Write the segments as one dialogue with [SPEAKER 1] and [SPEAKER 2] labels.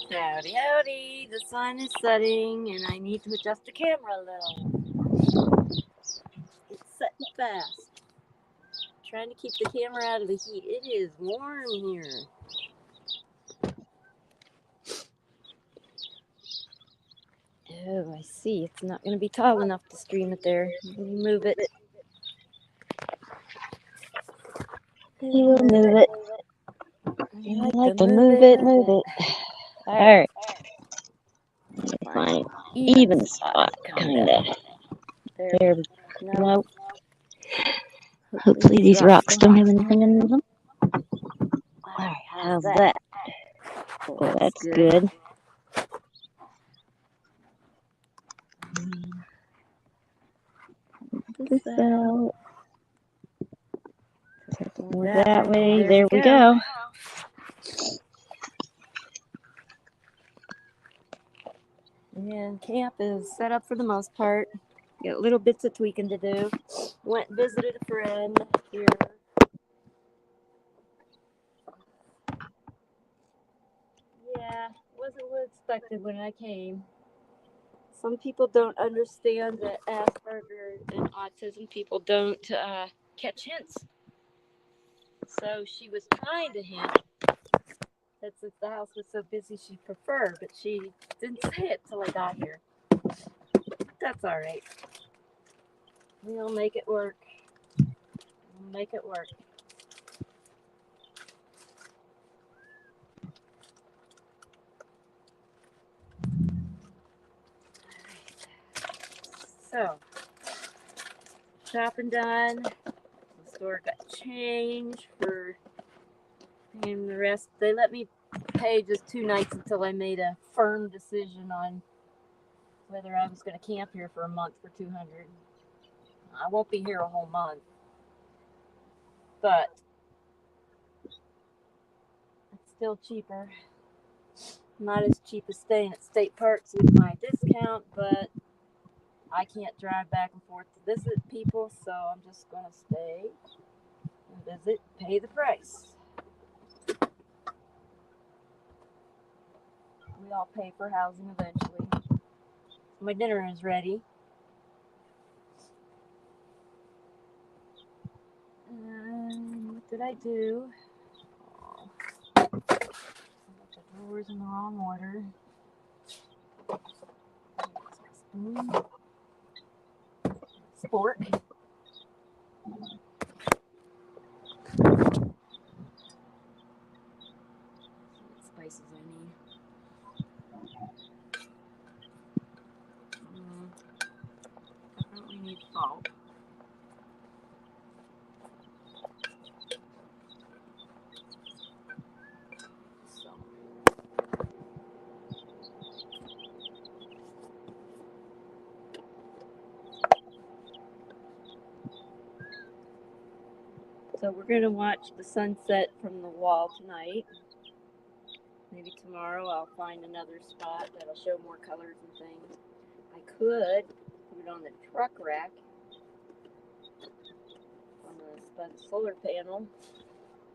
[SPEAKER 1] Howdy, howdy. The sun is setting and I need to adjust the camera a little. It's setting fast. Trying to keep the camera out of the heat. It is warm here. Oh, I see. It's not going to be tall enough to stream it there. Let me move it.
[SPEAKER 2] You'll move it.
[SPEAKER 1] I
[SPEAKER 2] like to move it.
[SPEAKER 1] All
[SPEAKER 2] Alright.
[SPEAKER 1] Find
[SPEAKER 2] Fine.
[SPEAKER 1] even
[SPEAKER 2] Even
[SPEAKER 1] spot,
[SPEAKER 2] spot, kinda.
[SPEAKER 1] There.
[SPEAKER 2] No.
[SPEAKER 1] Hopefully
[SPEAKER 2] these rocks don't have anything under them. Alright, how's that? Oh, that's good. This out. More that way. There we go.
[SPEAKER 1] And camp is set up for the most part. Got little bits of tweaking to do. Went and visited a friend here. Yeah, wasn't what expected when I came. Some people don't understand that Asperger and autism people don't catch hints. So she was trying to hint that since the house was so busy she'd prefer, but she didn't say it till I got here. That's all right. We'll make it work. We'll make it work. So, shopping done. The store got change for paying the rest. They let me pay just 2 nights until I made a firm decision on whether I was going to camp here for a month for $200. I won't be here a whole month, but it's still cheaper. Not as cheap as staying at state parks with my discount, but I can't drive back and forth to visit people, so I'm just going to stay and visit, pay the price. We all pay for housing eventually. My dinner is ready. What did I do? I got the drawers in the wrong order. Spoon. Spork. What spices I need. Definitely need salt. So we're going to watch the sunset from the wall tonight. Maybe tomorrow I'll find another spot that'll show more colors and things. I could put it on the truck rack by the solar panel.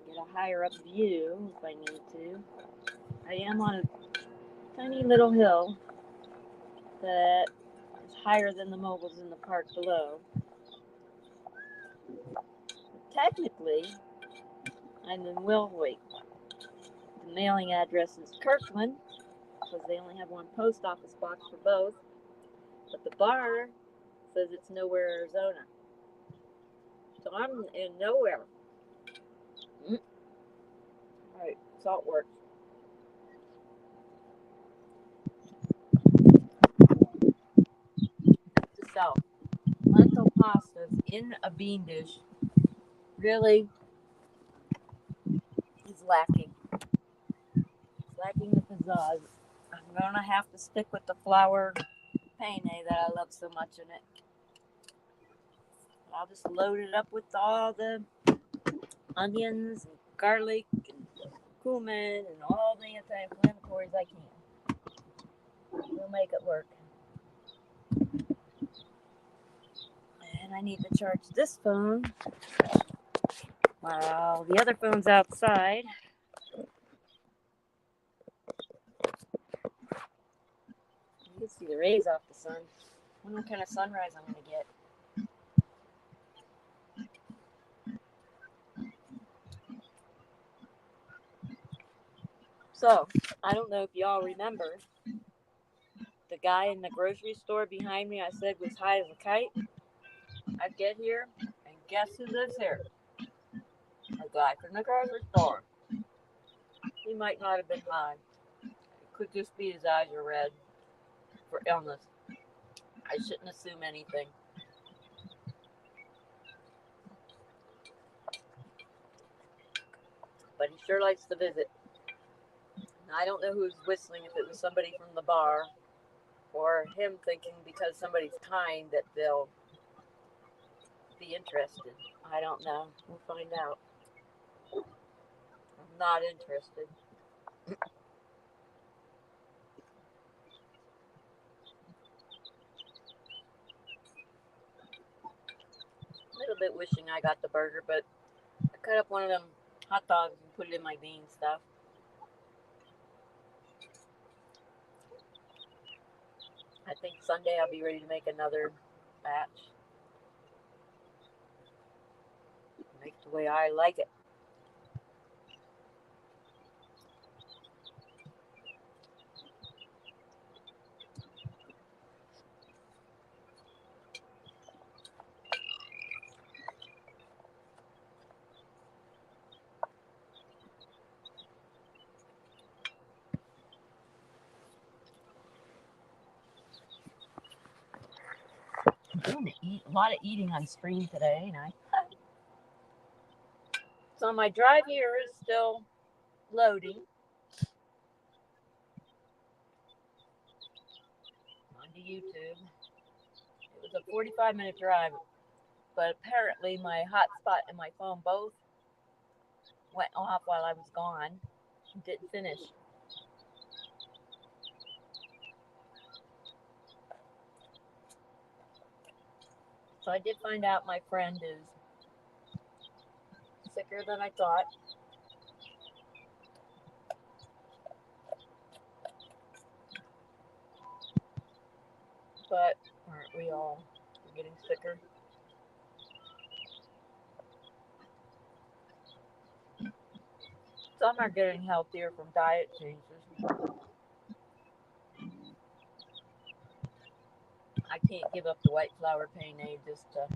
[SPEAKER 1] Get a higher up view if I need to. I am on a tiny little hill that is higher than the moguls in the park below. Technically, I'm in Wilhoit. The mailing address is Kirkland, because they only have one post office box for both. But the bar says it's Nowhere, Arizona. So I'm in nowhere. Alright, salt works. So, lentil pastas in a bean dish really is lacking. It's lacking the pizzazz. I'm going to have to stick with the flour penne that I love so much in it. I'll just load it up with all the onions and garlic and cumin and all the anti-inflammatories I can. We'll make it work. And I need to charge this phone while the other phone's outside. can see the rays off the sun. I wonder what kind of sunrise I'm going to get. So, I don't know if y'all remember the guy in the grocery store behind me I said was high as a kite. I get here, and guess who lives here? A guy from the grocery store. He might not have been high. It could just be his eyes are red for illness. I shouldn't assume anything. But he sure likes to visit. And I don't know who's whistling, if it was somebody from the bar or him thinking because somebody's kind that they'll be interested. I don't know. We'll find out. I'm not interested. A little bit wishing I got the burger, but I cut up one of them hot dogs and put it in my bean stuff. I think Sunday I'll be ready to make another batch. Make it the way I like it. I'm doing a lot of eating on stream today, ain't I? So my drive here is still loading onto YouTube. It was a 45-minute drive, but apparently my hotspot and my phone both went off while I was gone and didn't finish. So I did find out my friend is sicker than I thought. But aren't we all getting sicker? Some are getting healthier from diet changes. I can't give up the white flour penne just to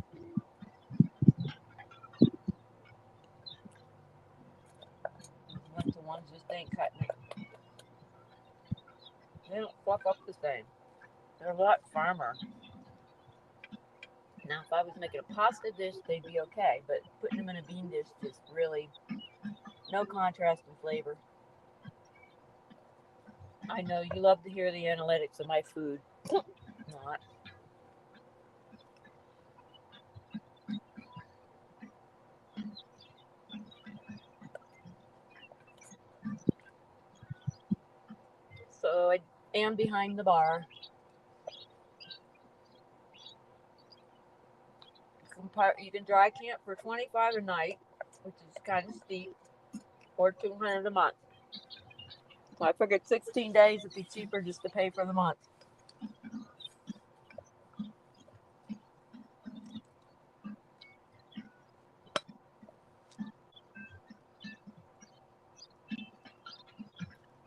[SPEAKER 1] one-to-one just ain't cutting it. They don't fluff up the same. They're a lot firmer. Now, if I was making a pasta dish, they'd be okay, but putting them in a bean dish just really no contrast in flavor. I know you love to hear the analytics of my food. Not. So I am behind the bar. You can dry camp for $25 a night, which is kind of steep, or $200 a month. So I figured 16 days would be cheaper just to pay for the month.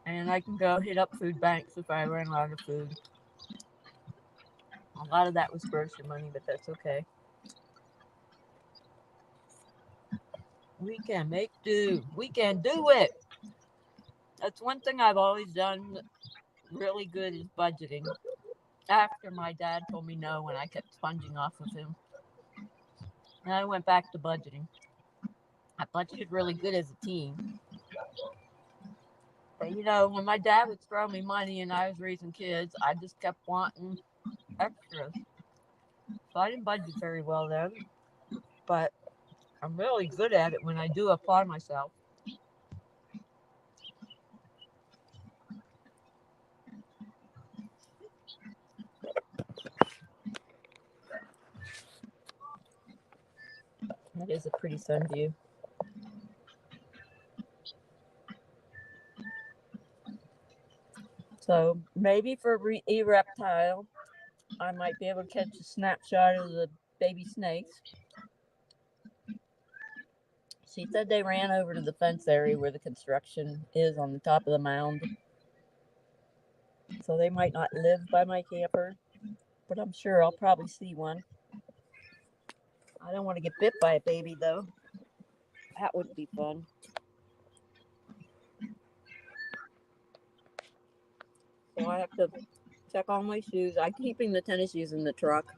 [SPEAKER 1] And I can go hit up food banks if I run out of food. A lot of that was grocery money, but that's okay. We can make do. We can do it. That's one thing I've always done really good is budgeting. After my dad told me no when I kept sponging off of him. And I went back to budgeting. I budgeted really good as a teen. But you know, when my dad would throw me money and I was raising kids, I just kept wanting extras. So I didn't budget very well then. But I'm really good at it when I do apply myself. That is a pretty sun view. So maybe for a reptile, I might be able to catch a snapshot of the baby snakes. She said they ran over to the fence area where the construction is on the top of the mound. So they might not live by my camper, but I'm sure I'll probably see one. I don't want to get bit by a baby, though. That would be fun. So I have to check all my shoes. I'm keeping the tennis shoes in the truck.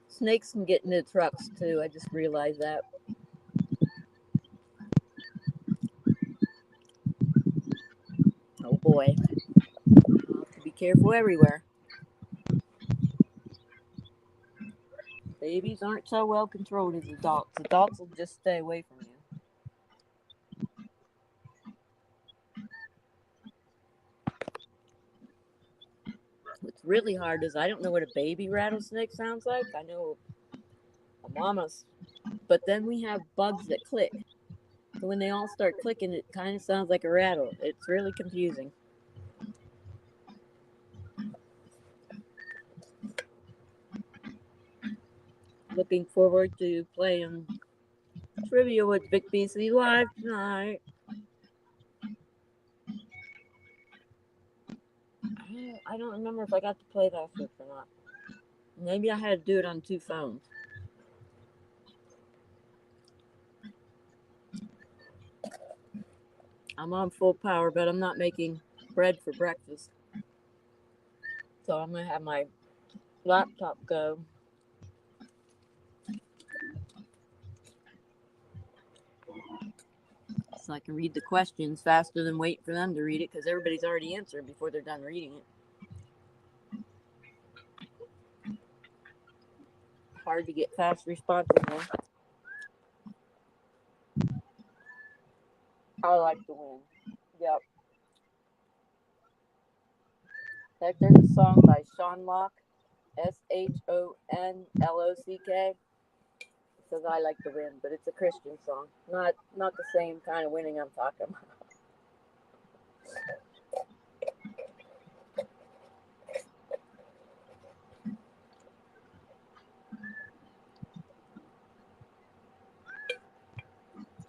[SPEAKER 1] Snakes can get into trucks, too. I just realized that. Oh, boy. I'll have to be careful everywhere. Babies aren't so well controlled as adults. Adults will just stay away from you. What's really hard is I don't know what a baby rattlesnake sounds like. I know a mama's, but then we have bugs that click. So when they all start clicking, it kind of sounds like a rattle. It's really confusing. Looking forward to playing trivia with Vic BC Live tonight. I don't remember if I got to play last week or not. Maybe I had to do it on 2 phones. I'm on full power, but I'm not making bread for breakfast. So I'm going to have my laptop go. So I can read the questions faster than wait for them to read it, because everybody's already answered before they're done reading it. Hard to get fast responses now. I like to win. Yep. Like there's a song by Sean Locke, Shonlock. It says I like to win, but it's a Christian song. Not the same kind of winning I'm talking about.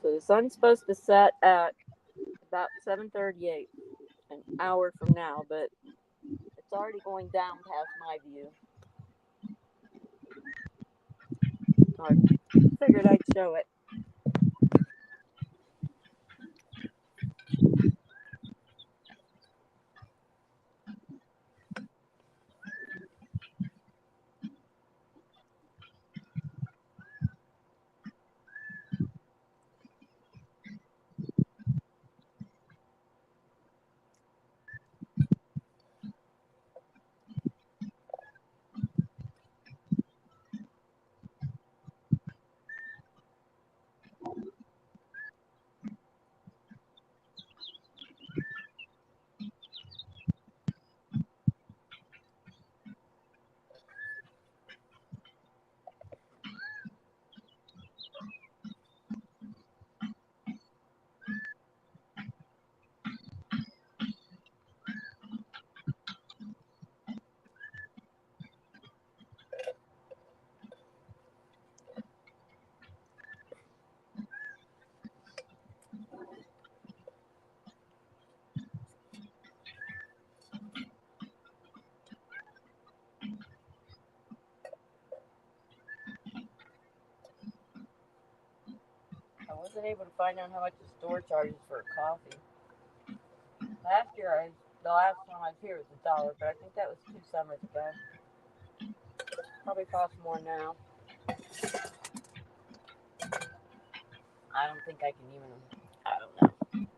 [SPEAKER 1] So the sun's supposed to set at about 7:38, an hour from now, but it's already going down past my view. I figured I'd show it. I wasn't able to find out how much the store charges for a coffee. The last time I was here was $1, but I think that was 2 summers ago. Probably costs more now. I don't think I can even, I don't know.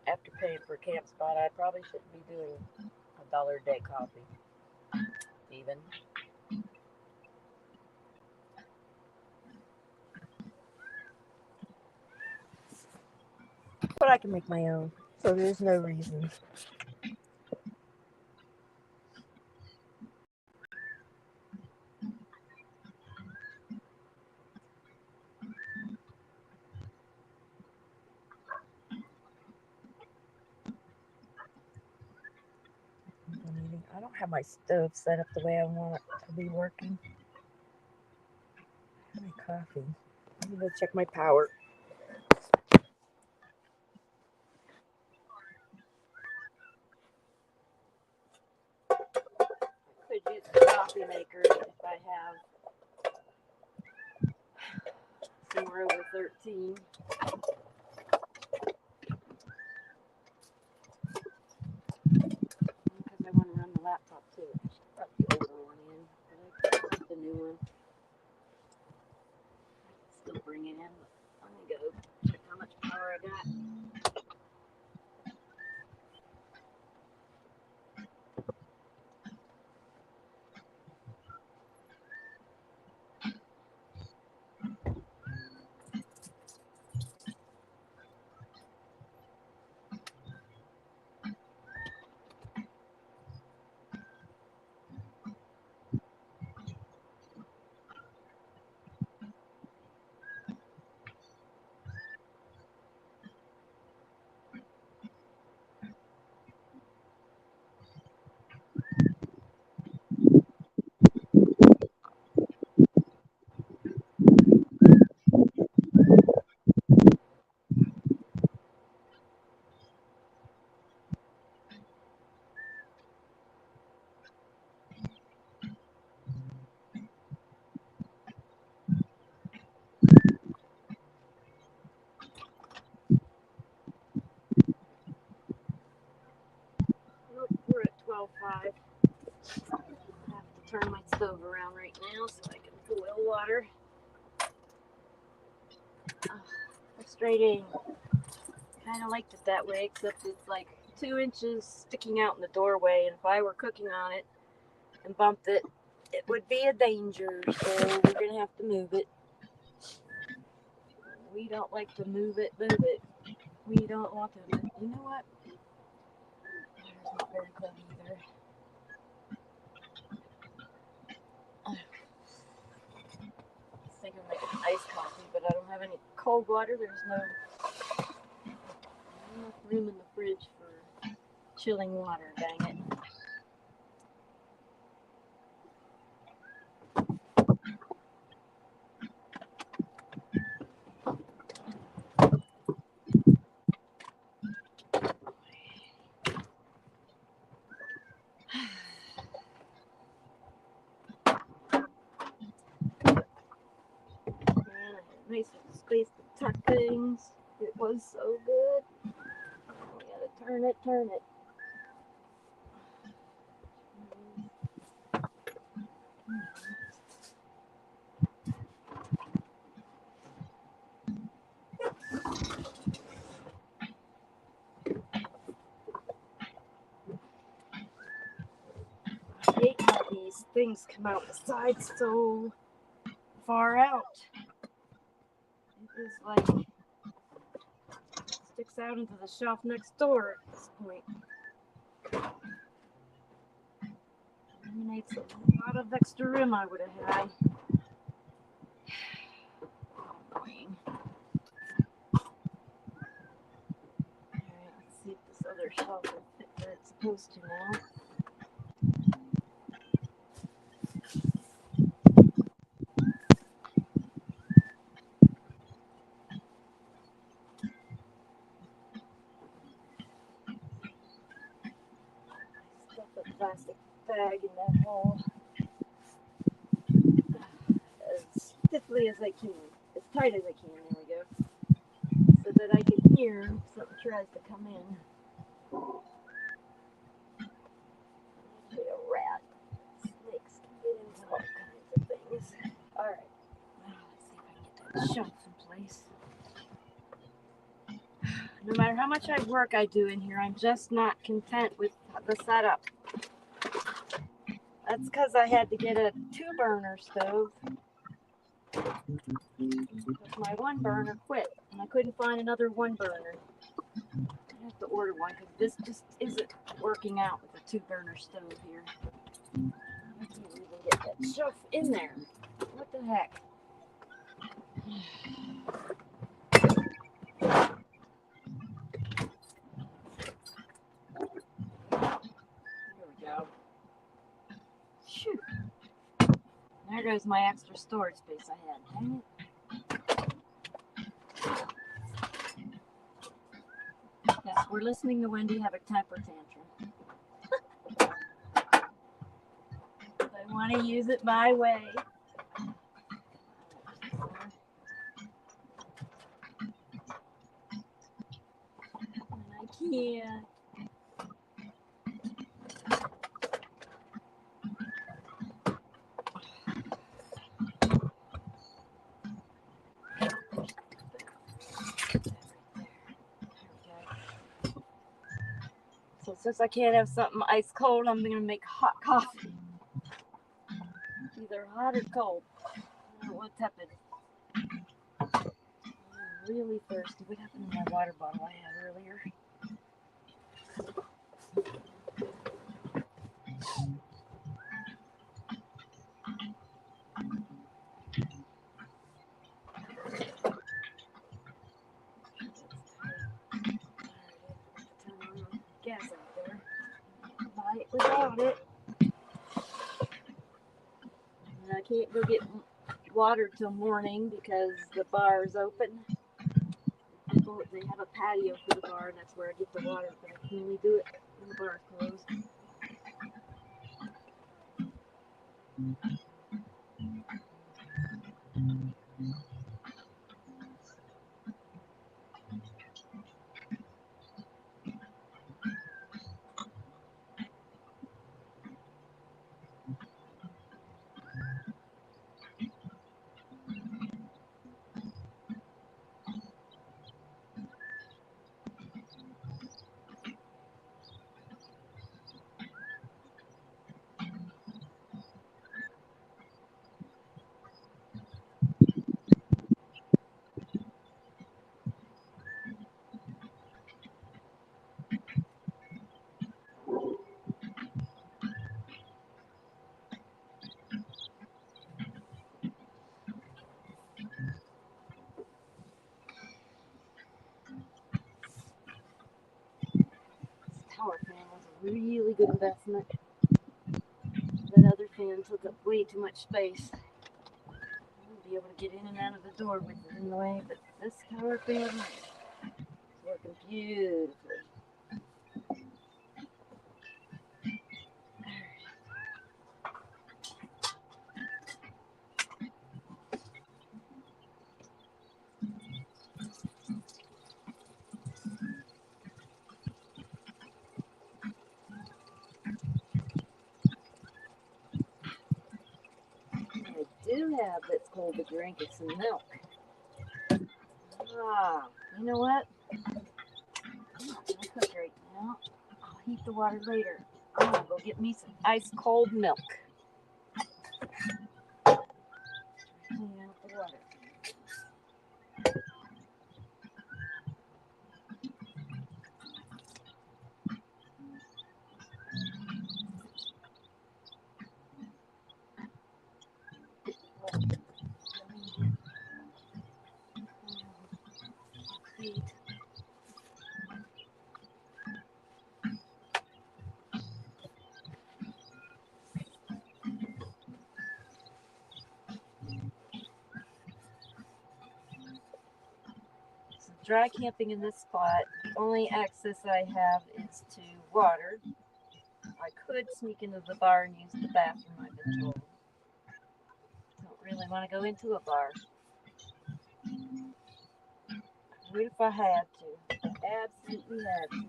[SPEAKER 1] After paying for a camp spot, I probably shouldn't be doing $1 a day coffee. Even. But I can make my own, so there's no reason. I don't have my stove set up the way I want it to be working. My coffee. I'm going to check my power. Could use the coffee maker if I have somewhere over 13. Because I want to run the laptop too. I should put the older one in, but I like the new one. Still bring it in. Let me go check how much power I got. Nope, we're at 12.5. I have to turn my stove around right now so I can boil water. Frustrating. Kind of liked it that way, except it's like 2 inches sticking out in the doorway, and if I were cooking on it and bumped it, it would be a danger, so we're going to have to move it. We don't like to move it. We don't want to move it. You know what? Water's not very cold either. I was thinking of making iced coffee, but I don't have any cold water. There's no enough room in the fridge for chilling water, dang it. Nice little space to tuck things. It was so good. We gotta turn it. I hate how these things come out the sides so far out. It is like sticks out into the shelf next door at this point. Eliminates a lot of extra room I would have had. Annoying. Alright, let's see if this other shelf will fit where it's supposed to now. Stuff a plastic bag in that hole as stiffly as I can, as tight as I can, there we go, so that I can hear if something tries to come in. Be a rat. Snakes can get into all kinds of things. Alright, well, let's see if I can get that shelf in place. No matter how much work I do in here, I'm just not content with the setup. That's because I had to get a 2-burner stove. My 1 burner quit, and I couldn't find another 1 burner. I have to order one because this just isn't working out with a 2-burner stove here. I can't even get that shelf in there. What the heck? There we go. There goes my extra storage space I had. Dang it. Yes, we're listening to Wendy have a temper tantrum. I want to use it my way. And I can't. So since I can't have something ice cold, I'm going to make hot coffee. Either hot or cold. I don't want tepid. I'm really thirsty. What happened to my water bottle I had earlier? Gas out there. Buy it without it. And I can't go get water till morning because the bar is open. People, they have a patio for the bar, and that's where I get the water, but I can only do it when the bar is closed. Tower fan was a really good investment. That other fan took up way too much space. I wouldn't be able to get in and out of the door with it in the way, but this tower fan is working beautifully. I do have that's cold to drink is some milk. Ah, you know what? I'm not gonna cook right now. I'll heat the water later. I'm gonna go get me some ice cold milk. Clean out the water. Feet. So dry camping in this spot, the only access I have is to water. I could sneak into the bar and use the bathroom, I've been told. Don't really want to go into a bar. What if I had to? Absolutely had to.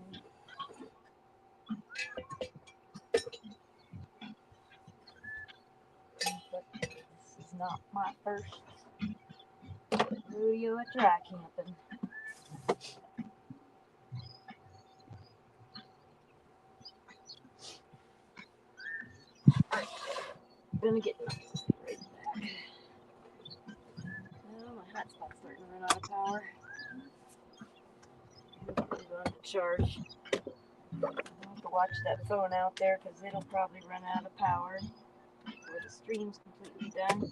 [SPEAKER 1] But this is not my first rodeo at dry camping. Gonna get right back. Oh, my hotspot's starting to run out of power. Put it on to charge. I'll have to watch that phone out there because it'll probably run out of power before the stream's completely done.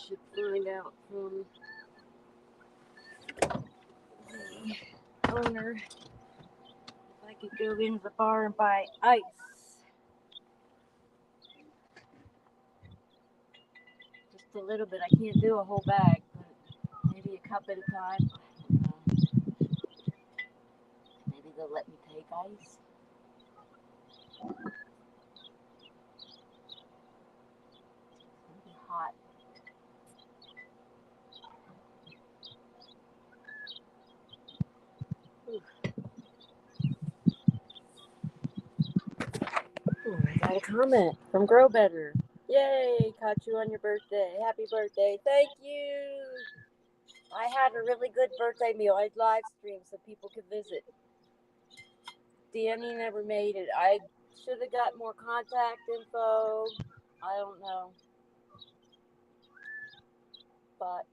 [SPEAKER 1] should find out from the owner if I could go into the bar and buy ice. Just a little bit. I can't do a whole bag, but maybe a cup at a time. I don't know. Maybe they'll let me take ice. It'll be hot. Ooh, I got a comment from Grow Better. Yay, caught you on your birthday. Happy birthday. Thank you. I had a really good birthday meal. I live streamed so people could visit. Danny never made it. I should have got more contact info. I don't know. But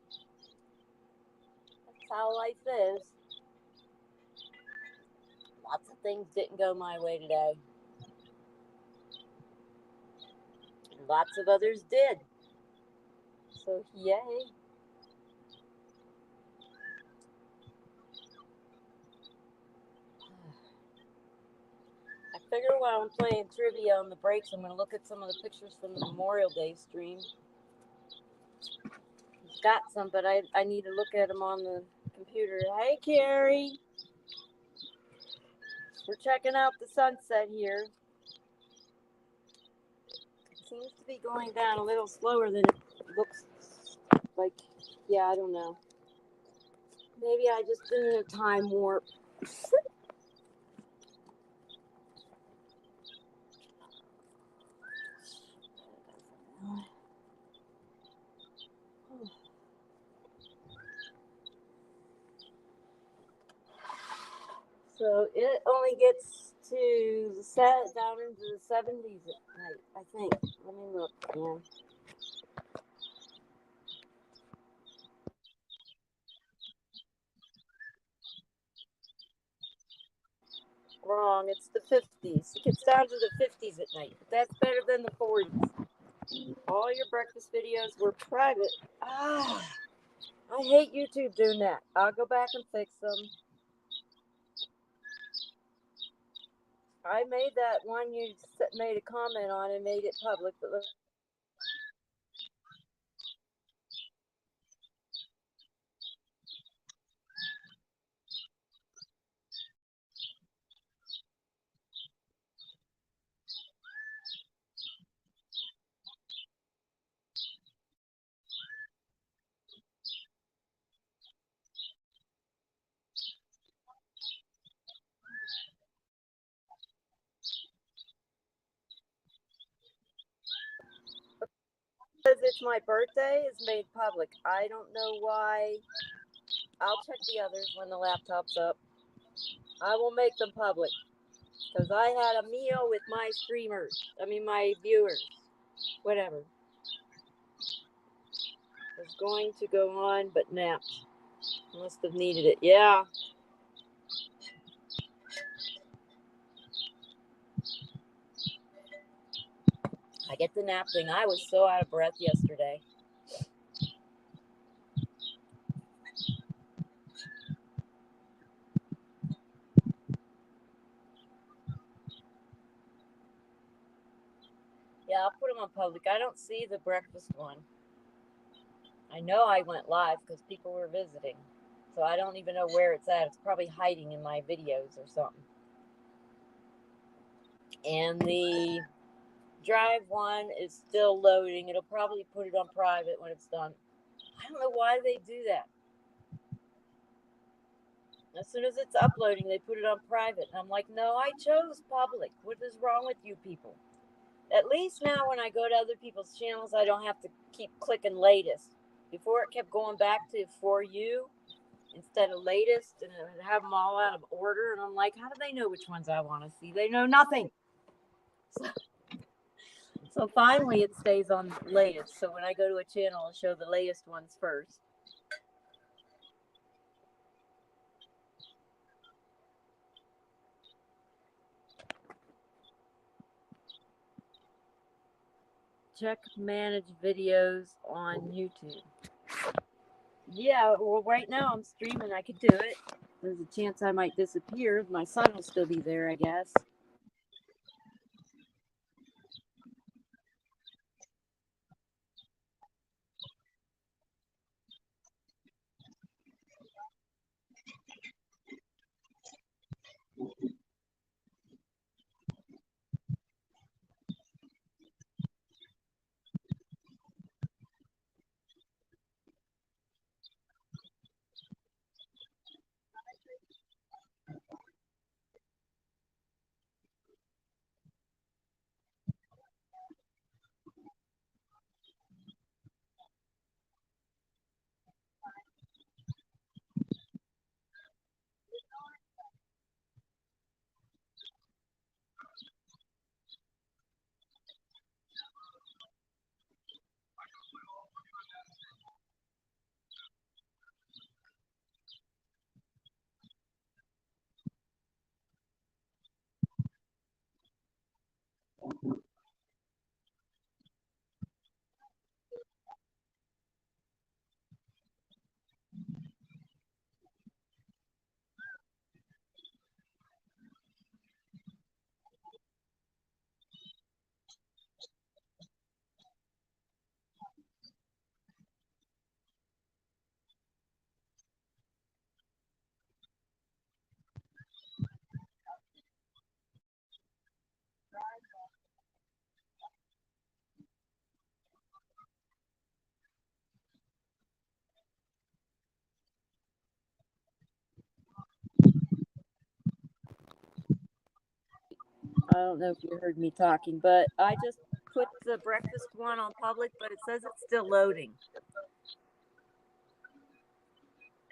[SPEAKER 1] that's how life is. Lots of things didn't go my way today. And lots of others did. So, yay. I figure while I'm playing trivia on the breaks, I'm going to look at some of the pictures from the Memorial Day stream. I've got some, but I need to look at them on the computer. Hey, Carrie. We're checking out the sunset here. It seems to be going down a little slower than it looks like. Yeah, I don't know. Maybe I just been in a time warp. So it only gets to set down into the 70s at night, I think. Let me look. Yeah. Wrong. It's the 50s. It gets down to the 50s at night. But that's better than the 40s. All your breakfast videos were private. I hate YouTube doing that. I'll go back and fix them. I made that one you made a comment on and made it public, but look. Because it's my birthday, it's made public. I don't know why. I'll check the others when the laptop's up. I will make them public. Because I had a meal with my streamers. My viewers. Whatever. Was going to go on, but napped. Must have needed it. Yeah. I get the nap thing. I was so out of breath yesterday. Yeah, I'll put them on public. I don't see the breakfast one. I know I went live because people were visiting. So I don't even know where it's at. It's probably hiding in my videos or something. And the drive one is still loading. It'll probably put it on private when it's done. I don't know why they do that. As soon as it's uploading, they put it on private. And I'm like, no, I chose public. What is wrong with you people? At least now when I go to other people's channels, I don't have to keep clicking latest. Before it kept going back to For You instead of latest, and it would have them all out of order. And I'm like, how do they know which ones I want to see? They know nothing. So finally it stays on latest. So when I go to a channel, I'll show the latest ones first. Check manage videos on YouTube. Yeah, well, right now I'm streaming. I could do it. There's a chance I might disappear. My son will still be there, I guess. I don't know if you heard me talking, but I just put the breakfast one on public, but it says it's still loading.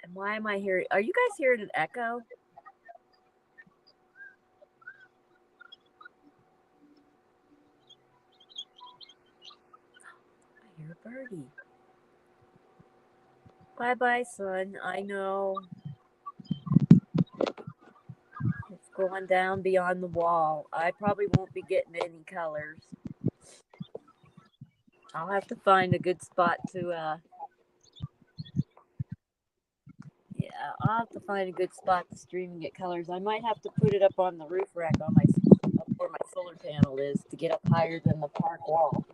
[SPEAKER 1] And why am I hearing? Are you guys hearing an echo? I hear a birdie. Bye bye, son. I know. It's going down beyond the wall. I probably won't be getting any colors. I'll have to find a good spot to, yeah, I'll have to find a good spot to stream and get colors. I might have to put it up on the roof rack on my, up where my solar panel is to get up higher than the park wall.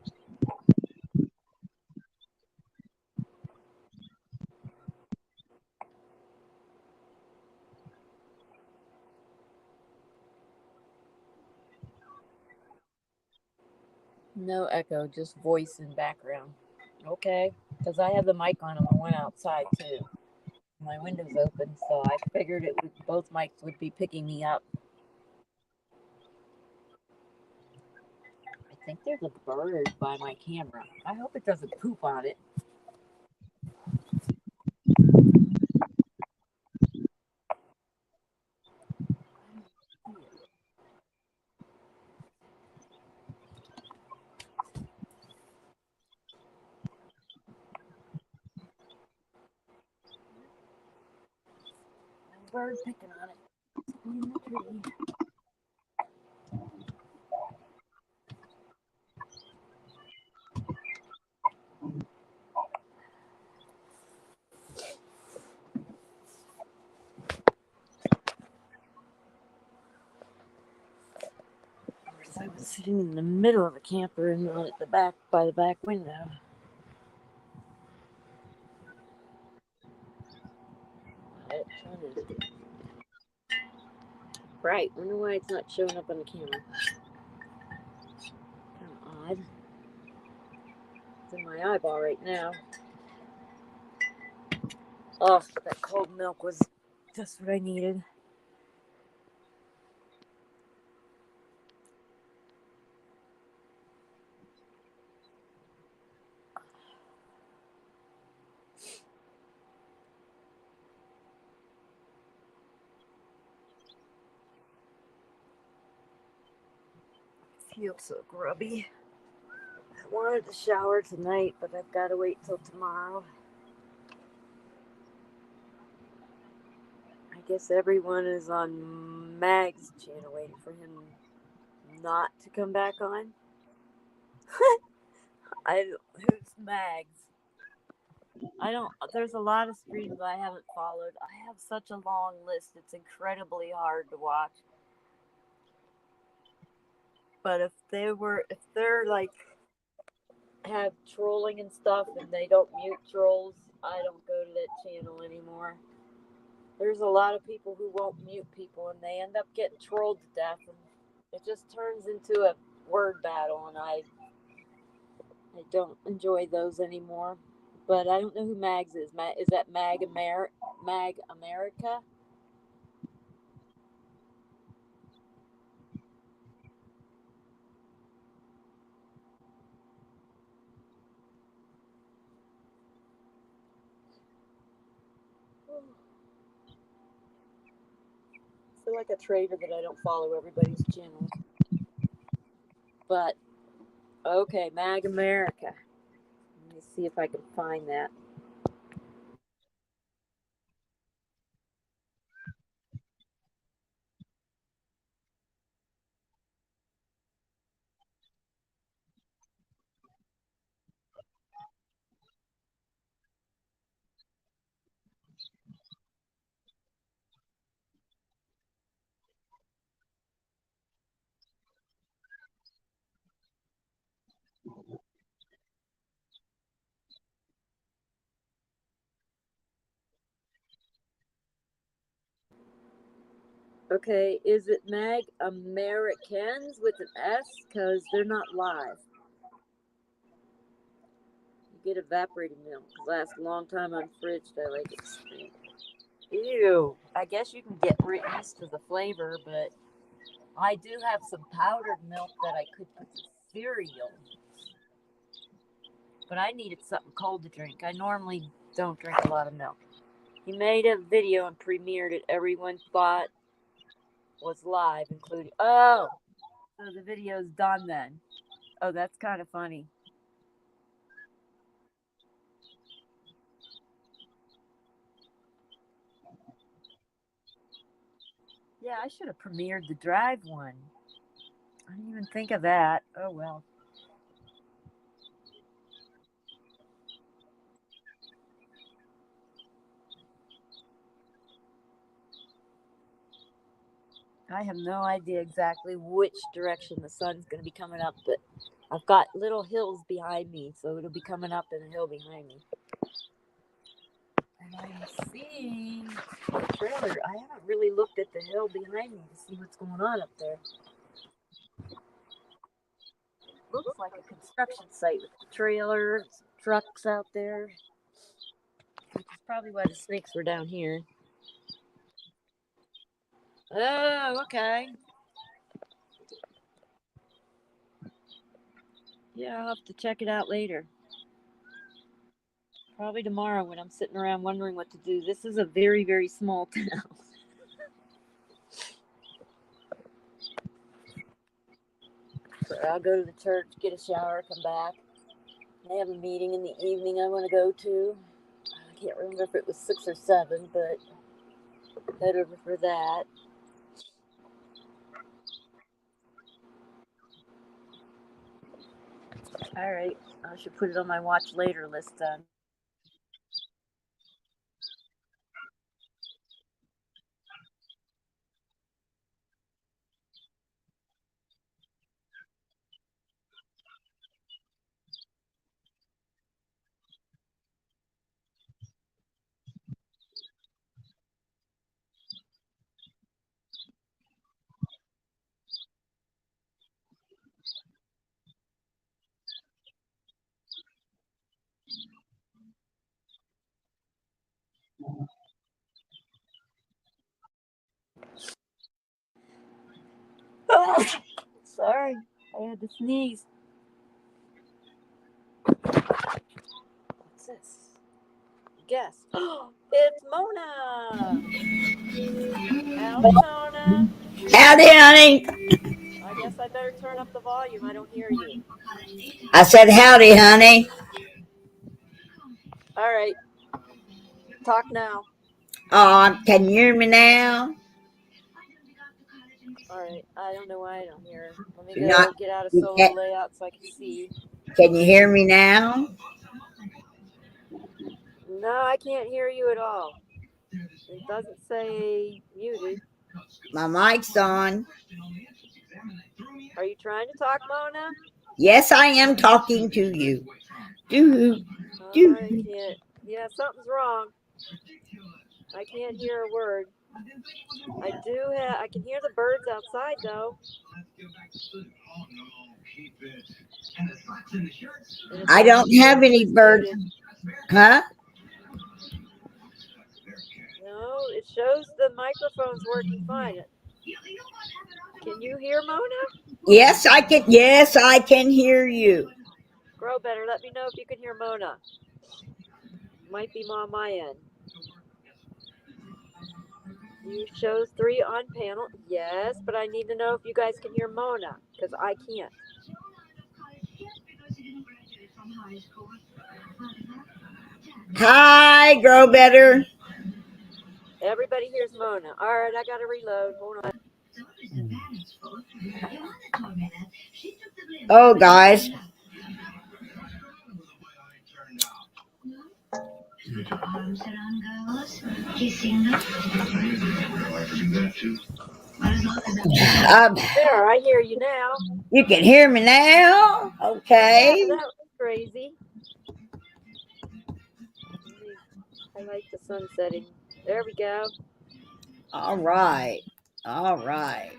[SPEAKER 1] No echo, just voice and background. Okay, because I have the mic on and the one outside too. My window's open, so I figured it would, both mics would be picking me up. I think there's a bird by my camera. I hope it doesn't poop on it. Bird picking on it. In the tree. I was sitting in the middle of a camper and not at the back by the back window. Right. Wonder why it's not showing up on the camera. Kind of odd. It's in my eyeball right now. Oh, that cold milk was just what I needed. I feel so grubby. I wanted to shower tonight, but I've got to wait till tomorrow. I guess everyone is on Mag's channel waiting for him not to come back on. Who's Mags? I don't. There's a lot of streams I haven't followed. I have such a long list. It's incredibly hard to watch. But if they're like have trolling and stuff, and they don't mute trolls, I don't go to that channel anymore. There's a lot of people who won't mute people, and they end up getting trolled to death, and it just turns into a word battle, and I don't enjoy those anymore. But I don't know who Mags is. Is that Mag America? I feel like a traitor that I don't follow everybody's channels. But okay, Mag America. Let me see if I can find that. Okay, is it Mag Americans with an S? Because they're not live. You get evaporated milk. Lasts a long time unfridged. I like it straight. Ew. I guess you can get used to the flavor, but I do have some powdered milk that I could put to cereal. But I needed something cold to drink. I normally don't drink a lot of milk. He made a video and premiered it. Everyone thought was live, including. Oh! So the video's done then. Oh, that's kind of funny. Yeah, I should have premiered the drive one. I didn't even think of that. Oh, well. I have no idea exactly which direction the sun's going to be coming up, but I've got little hills behind me, so it'll be coming up in a hill behind me. And I'm seeing the trailer. I haven't really looked at the hill behind me to see what's going on up there. Looks like a construction site with trailers, trucks out there. Which is probably why the snakes were down here. Oh, okay. Yeah, I'll have to check it out later. Probably tomorrow when I'm sitting around wondering what to do. This is a very, very small town. So I'll go to the church, get a shower, come back. I have a meeting in the evening I want to go to. I can't remember if it was 6 or 7, but head over for that. All right, I should put it on my watch later list then. Oh, sorry, I had to sneeze. What's this? Guess. It's Mona. Howdy, Mona.
[SPEAKER 2] Howdy, honey.
[SPEAKER 1] I guess I better turn up the volume. I don't hear you.
[SPEAKER 2] I said howdy, honey.
[SPEAKER 1] All right. Talk now.
[SPEAKER 2] Can you hear me now?
[SPEAKER 1] All right. I don't know why I don't hear her. Let me
[SPEAKER 2] You're
[SPEAKER 1] go
[SPEAKER 2] not.
[SPEAKER 1] get out of
[SPEAKER 2] You
[SPEAKER 1] solo
[SPEAKER 2] can't.
[SPEAKER 1] layout so I can see.
[SPEAKER 3] Can you hear me now?
[SPEAKER 1] No, I can't hear you at all. It doesn't say muted.
[SPEAKER 3] My mic's on.
[SPEAKER 1] Are you trying to talk, Mona?
[SPEAKER 3] Yes, I am talking to you. Do,
[SPEAKER 1] I
[SPEAKER 3] do.
[SPEAKER 1] can't. Yeah, something's wrong. I can't hear a word. I can hear the birds outside though. And it's
[SPEAKER 3] I
[SPEAKER 1] asking
[SPEAKER 3] don't have
[SPEAKER 1] who
[SPEAKER 3] any
[SPEAKER 1] is
[SPEAKER 3] birds.
[SPEAKER 1] muted.
[SPEAKER 3] Huh?
[SPEAKER 1] No, it shows the microphone's working fine. Can you hear Mona?
[SPEAKER 3] Yes, I can. Yes, I can hear you.
[SPEAKER 1] Grow better. Let me know if you can hear Mona. Might be on my end. You shows 3 on panel. Yes, but I need to know if you guys can hear Mona because I can't.
[SPEAKER 3] Hi, Grow Better.
[SPEAKER 1] Everybody hears Mona. All right, I gotta reload. Hold on.
[SPEAKER 3] Oh, guys.
[SPEAKER 1] There, I hear you now.
[SPEAKER 3] You can hear me now?
[SPEAKER 1] Yeah,
[SPEAKER 3] Okay.
[SPEAKER 1] that was crazy. I like the sun setting. There we go.
[SPEAKER 3] All right. All right.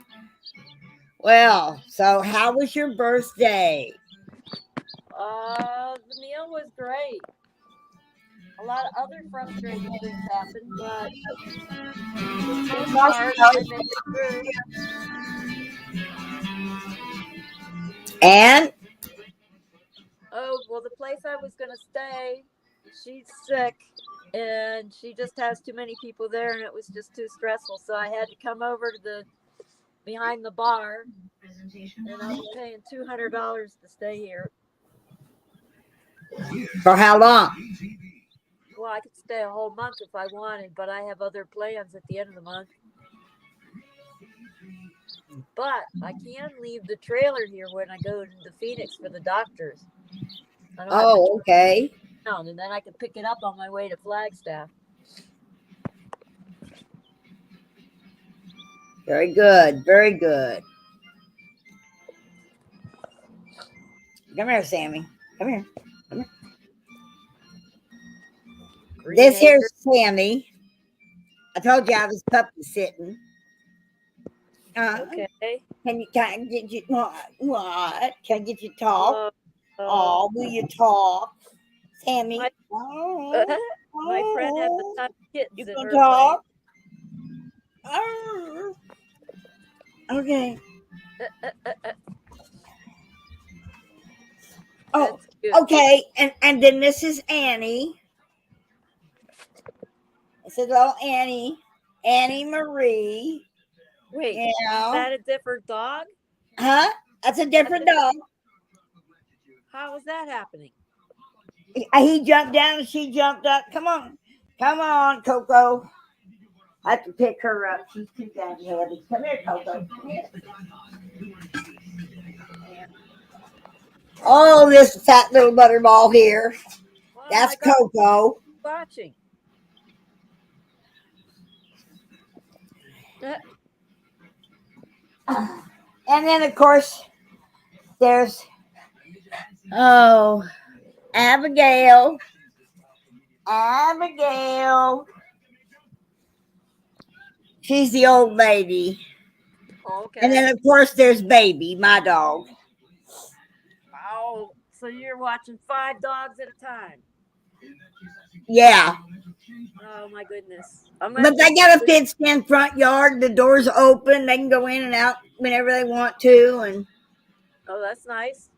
[SPEAKER 3] Well, so how was your birthday?
[SPEAKER 1] The meal was great. A lot of other frustrating things happened, but for the most part, I made it through.
[SPEAKER 3] And
[SPEAKER 1] Oh, well, the place I was going to stay, she's sick and she just has too many people there and it was just too stressful. So I had to come over to the behind the bar and I'll be paying $200 to stay here.
[SPEAKER 3] for how long?
[SPEAKER 1] Well, I could stay a whole month if I wanted, but I have other plans at the end of the month. But I can leave the trailer here when I go to Phoenix for the doctors. I don't have to
[SPEAKER 3] Oh, okay.
[SPEAKER 1] down, and then I can pick it up on my way to Flagstaff.
[SPEAKER 3] Very good. Very good. Come here, Sammy. Come here. Come here. This here's Sammy. I told you I was puppy sitting.
[SPEAKER 1] Okay.
[SPEAKER 3] Can I get you what? Can I get you to talk?
[SPEAKER 1] Uh,
[SPEAKER 3] Oh, will you talk? Sammy.
[SPEAKER 1] my,
[SPEAKER 3] Oh,
[SPEAKER 1] my friend has a ton of
[SPEAKER 3] you
[SPEAKER 1] kittens in
[SPEAKER 3] can
[SPEAKER 1] her
[SPEAKER 3] talk? Oh. Okay. Oh,
[SPEAKER 1] That's cute.
[SPEAKER 3] okay. And then this is Annie. This is little Annie. Annie Marie.
[SPEAKER 1] Wait,
[SPEAKER 3] You
[SPEAKER 1] is
[SPEAKER 3] know.
[SPEAKER 1] that a different dog?
[SPEAKER 3] Huh? That's a different dog.
[SPEAKER 1] How is that happening?
[SPEAKER 3] He jumped down and she jumped up. Come on. Come on, Coco. I have to pick her up. She's too damn heavy. Come here, Coco. Come here. Oh, this fat little butterball here.
[SPEAKER 1] Oh
[SPEAKER 3] That's
[SPEAKER 1] my God,
[SPEAKER 3] Coco.
[SPEAKER 1] watching.
[SPEAKER 3] And then, of course, there's, oh, Abigail. Abigail. She's the old lady.
[SPEAKER 1] Okay.
[SPEAKER 3] And then, of course, there's Baby, my dog.
[SPEAKER 1] Wow. So you're watching 5 dogs at a time.
[SPEAKER 3] Yeah.
[SPEAKER 1] Oh my goodness. I'm
[SPEAKER 3] But they got a fenced-in front yard. The door's open. They can go in and out whenever they want to. And,
[SPEAKER 1] Oh, that's nice.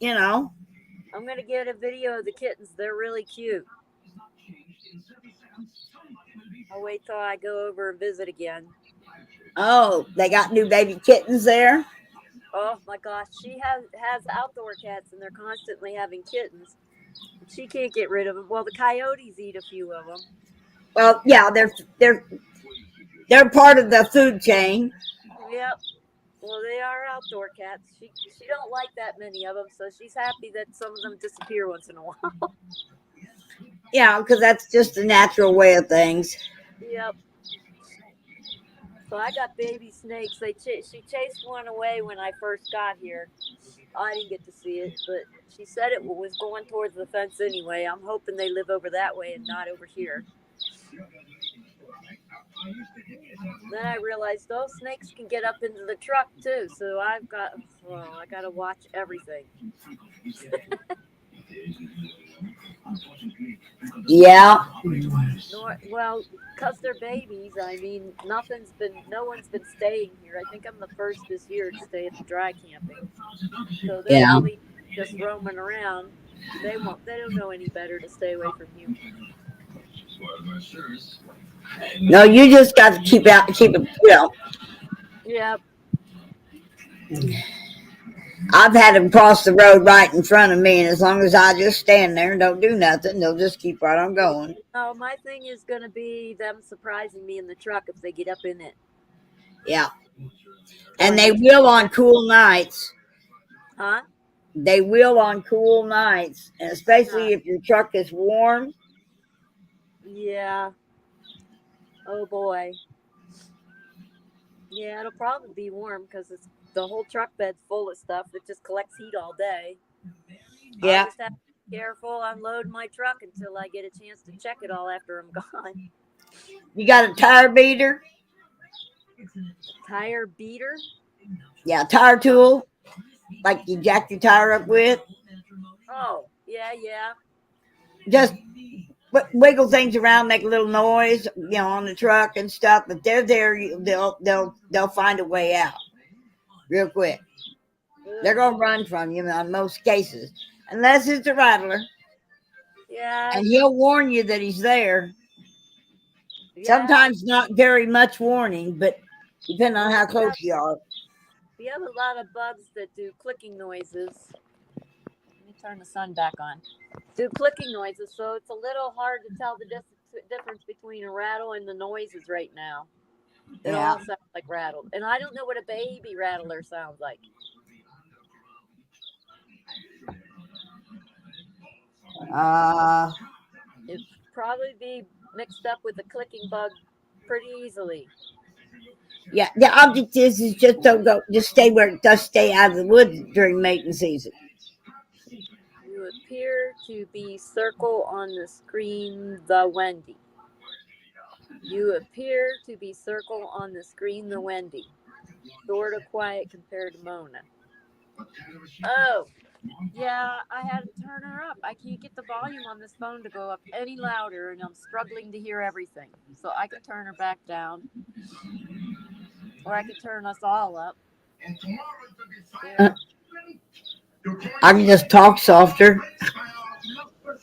[SPEAKER 3] you know.
[SPEAKER 1] I'm gonna get a video of the kittens. They're really cute. I'll wait till I go over and visit again.
[SPEAKER 3] Oh, they got new baby kittens there.
[SPEAKER 1] Oh my gosh, she has outdoor cats and they're constantly having kittens. She can't get rid of them. Well, the coyotes eat a few of them.
[SPEAKER 3] Well, yeah, they're part of the food chain.
[SPEAKER 1] Yep. Well, they are outdoor cats. She don't like that many of them, so she's happy that some of them disappear once in a while.
[SPEAKER 3] Yeah, because that's just the natural way of things.
[SPEAKER 1] Yep. So I got baby snakes. She chased one away when I first got here. I didn't get to see it, but she said it was going towards the fence anyway. I'm hoping they live over that way and not over here. Then I realized, oh, snakes can get up into the truck too. So I got to watch everything.
[SPEAKER 3] Yeah.
[SPEAKER 1] Well, because they're babies, I mean, no one's been staying here. I think I'm the first this year to stay at the dry camping. So they're
[SPEAKER 3] Yeah.
[SPEAKER 1] really just roaming around. They don't know any better to stay away from humans.
[SPEAKER 3] No, you just got to keep it.
[SPEAKER 1] Yep.
[SPEAKER 3] I've had them cross the road right in front of me, and as long as I just stand there and don't do nothing, they'll just keep right on going.
[SPEAKER 1] Oh, my thing is going to be them surprising me in the truck if they get up in it.
[SPEAKER 3] Yeah. And they will on cool nights.
[SPEAKER 1] Huh?
[SPEAKER 3] They will on cool nights, and especially if your truck is warm.
[SPEAKER 1] Yeah. Oh boy. Yeah, it'll probably be warm because the whole truck bed's full of stuff that just collects heat all day.
[SPEAKER 3] Yeah.
[SPEAKER 1] I'll just have to be careful, unload my truck until I get a chance to check it all after I'm gone.
[SPEAKER 3] You got a tire beater?
[SPEAKER 1] Tire beater?
[SPEAKER 3] Yeah, tire tool, like you jack your tire up with.
[SPEAKER 1] Oh, yeah.
[SPEAKER 3] Just wiggle things around, make a little noise, on the truck and stuff. But they're there. They'll find a way out real quick.
[SPEAKER 1] Ugh.
[SPEAKER 3] They're gonna run from you in most cases, unless it's a rattler.
[SPEAKER 1] Yeah.
[SPEAKER 3] And he'll warn you that he's there.
[SPEAKER 1] Yeah.
[SPEAKER 3] Sometimes not very much warning, but depending on how close you are.
[SPEAKER 1] We have a lot of bugs that do clicking noises. Let me turn the sun back on. Do clicking noises, so it's a little hard to tell the difference between a rattle and the noises right now. It all sounds like rattle. And I don't know what a baby rattler sounds like. It'd probably be mixed up with a clicking bug pretty easily.
[SPEAKER 3] Yeah, the object is just don't go. Just stay where it does. Stay out of the woods during mating season.
[SPEAKER 1] You appear to be circle on the screen, the Wendy. You appear to be circle on the screen, the Wendy. Sort of quiet compared to Mona. Oh, yeah, I had to turn her up. I can't get the volume on this phone to go up any louder, and I'm struggling to hear everything. So I could turn her back down. Or I could turn us all up.
[SPEAKER 3] I can just talk softer.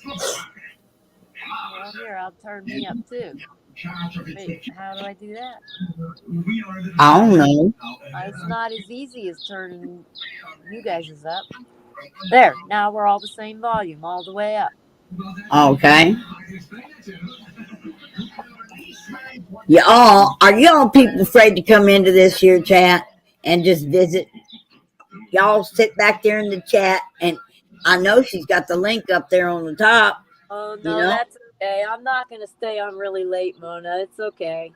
[SPEAKER 1] Well, here, I'll turn me up too. Wait, how do I do that?
[SPEAKER 3] I don't know.
[SPEAKER 1] It's not as easy as turning you guys' up. There, now we're all the same volume, all the way up.
[SPEAKER 3] Okay. Are y'all people afraid to come into this here chat and just visit? Y'all sit back there in the chat, and I know she's got the link up there on the top.
[SPEAKER 1] Oh, no, that's okay. I'm not going to stay on really late, Mona. It's okay.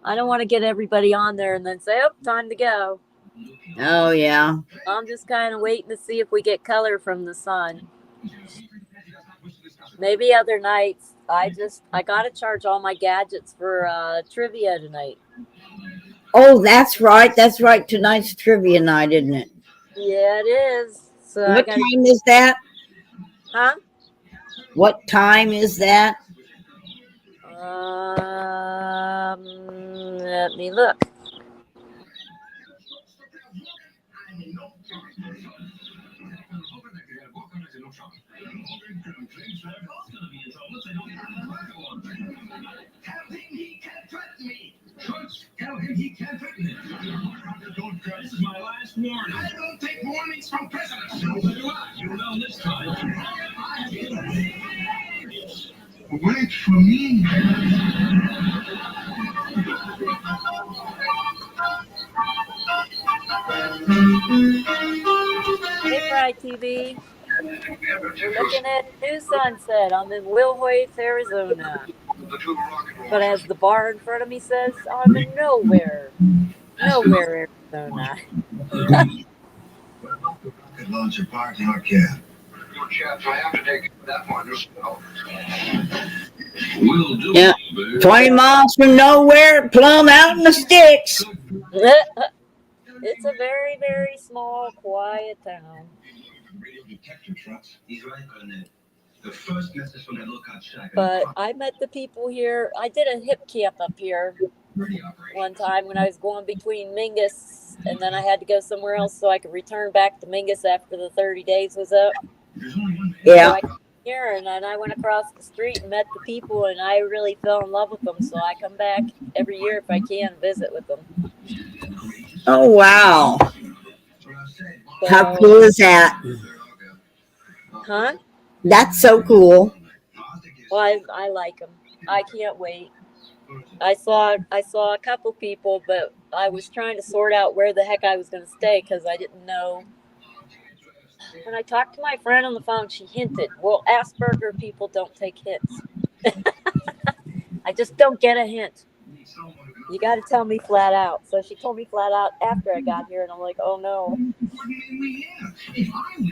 [SPEAKER 1] I don't want to get everybody on there and then say, oh, time to go.
[SPEAKER 3] Oh, yeah.
[SPEAKER 1] I'm just kind of waiting to see if we get color from the sun. Maybe other nights. I got to charge all my gadgets for trivia tonight.
[SPEAKER 3] Oh, that's right. That's right. Tonight's trivia night, isn't it?
[SPEAKER 1] Yeah, it is. So
[SPEAKER 3] what time is that?
[SPEAKER 1] Huh?
[SPEAKER 3] What time is that?
[SPEAKER 1] Let me look.
[SPEAKER 4] Tell him he can't threaten me. This is my last warning. I don't take warnings from presidents. So do I. You know this time. Wait for me.
[SPEAKER 1] Sky TV. We're looking at a new sunset. I'm in Wilhoit, Arizona. But as the bar in front of me says, I'm in nowhere, Arizona.
[SPEAKER 4] Rocket launcher parked in our cab. Your chaps, I have to take that one yourself. Will do.
[SPEAKER 3] Yeah. 20 miles from nowhere, plumb out in the sticks.
[SPEAKER 1] It's a very, very small, quiet town.
[SPEAKER 4] Radio detector trucks. He's right on it. The first message from that lookout shack.
[SPEAKER 1] But I met the people here. I did a hip camp up here one time when I was going between Mingus, and then I had to go somewhere else so I could return back to Mingus after the 30 days was up.
[SPEAKER 3] Yeah.
[SPEAKER 1] So I came here, and then I went across the street and met the people, and I really fell in love with them. So I come back every year if I can visit with them.
[SPEAKER 3] Oh, wow.
[SPEAKER 1] So,
[SPEAKER 3] How cool is that?
[SPEAKER 1] huh?
[SPEAKER 3] That's so cool.
[SPEAKER 1] Well, I like them. I can't wait. I saw a couple people, but I was trying to sort out where the heck I was going to stay because I didn't know. When I talked to my friend on the phone, she hinted, well, Asperger people don't take hints. I just don't get a hint. You got to tell me flat out. So she told me flat out after I got here, and I'm like, oh no.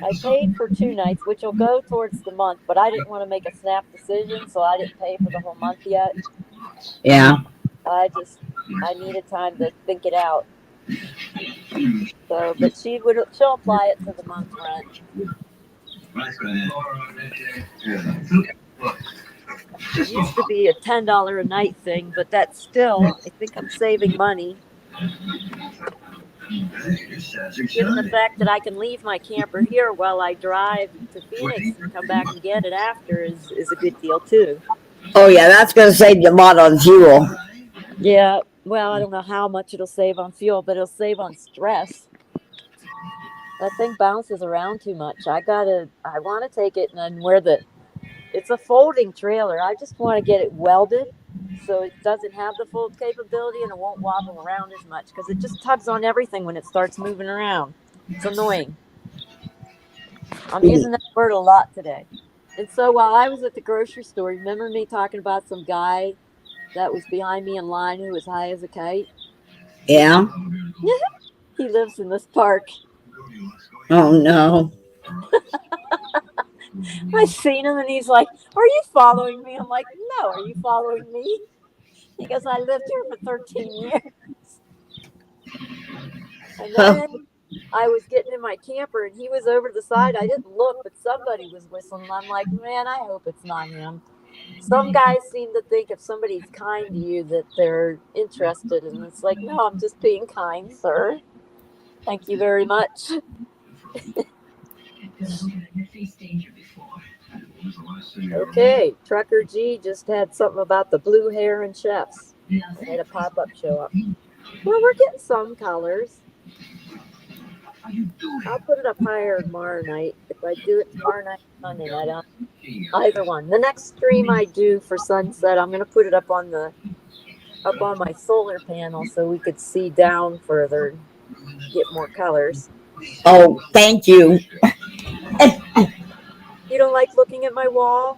[SPEAKER 1] I paid for 2 nights, which will go towards the month, but I didn't want to make a snap decision, so I didn't pay for the whole month yet.
[SPEAKER 3] Yeah.
[SPEAKER 1] I needed time to think it out. So, but she'll apply it to the month's rent. It used to be a $10 a night thing, but that's still, I think I'm saving money. Given the fact that I can leave my camper here while I drive to Phoenix and come back and get it after is a good deal too.
[SPEAKER 3] Oh, yeah, that's going to save you a lot on fuel.
[SPEAKER 1] Yeah, well, I don't know how much it'll save on fuel, but it'll save on stress. That thing bounces around too much. I want to take it and it's a folding trailer. I just want to get it welded so it doesn't have the fold capability and it won't wobble around as much because it just tugs on everything when it starts moving around. It's annoying. I'm using that word a lot today. And so while I was at the grocery store, remember me talking about some guy that was behind me in line who was high as a kite?
[SPEAKER 3] Yeah.
[SPEAKER 1] He lives in this park.
[SPEAKER 3] Oh, no.
[SPEAKER 1] I seen him and he's like, are you following me? I'm like, no, are you following me? He goes, I lived here for 13 years. And then I was getting in my camper and he was over to the side. I didn't look, but somebody was whistling. I'm like, man, I hope it's not him. Some guys seem to think if somebody's kind to you that they're interested. And it's like, no, I'm just being kind, sir. Thank you very much. Okay, Trucker G just had something about the blue heron chefs. They had a pop-up show up. Well, we're getting some colors. I'll put it up higher tomorrow night. If I do it tomorrow night, Sunday night, either one. The next stream I do for sunset, I'm going to put it up on my solar panel so we could see down further and get more colors.
[SPEAKER 3] Oh, thank you.
[SPEAKER 1] You don't like looking at my wall?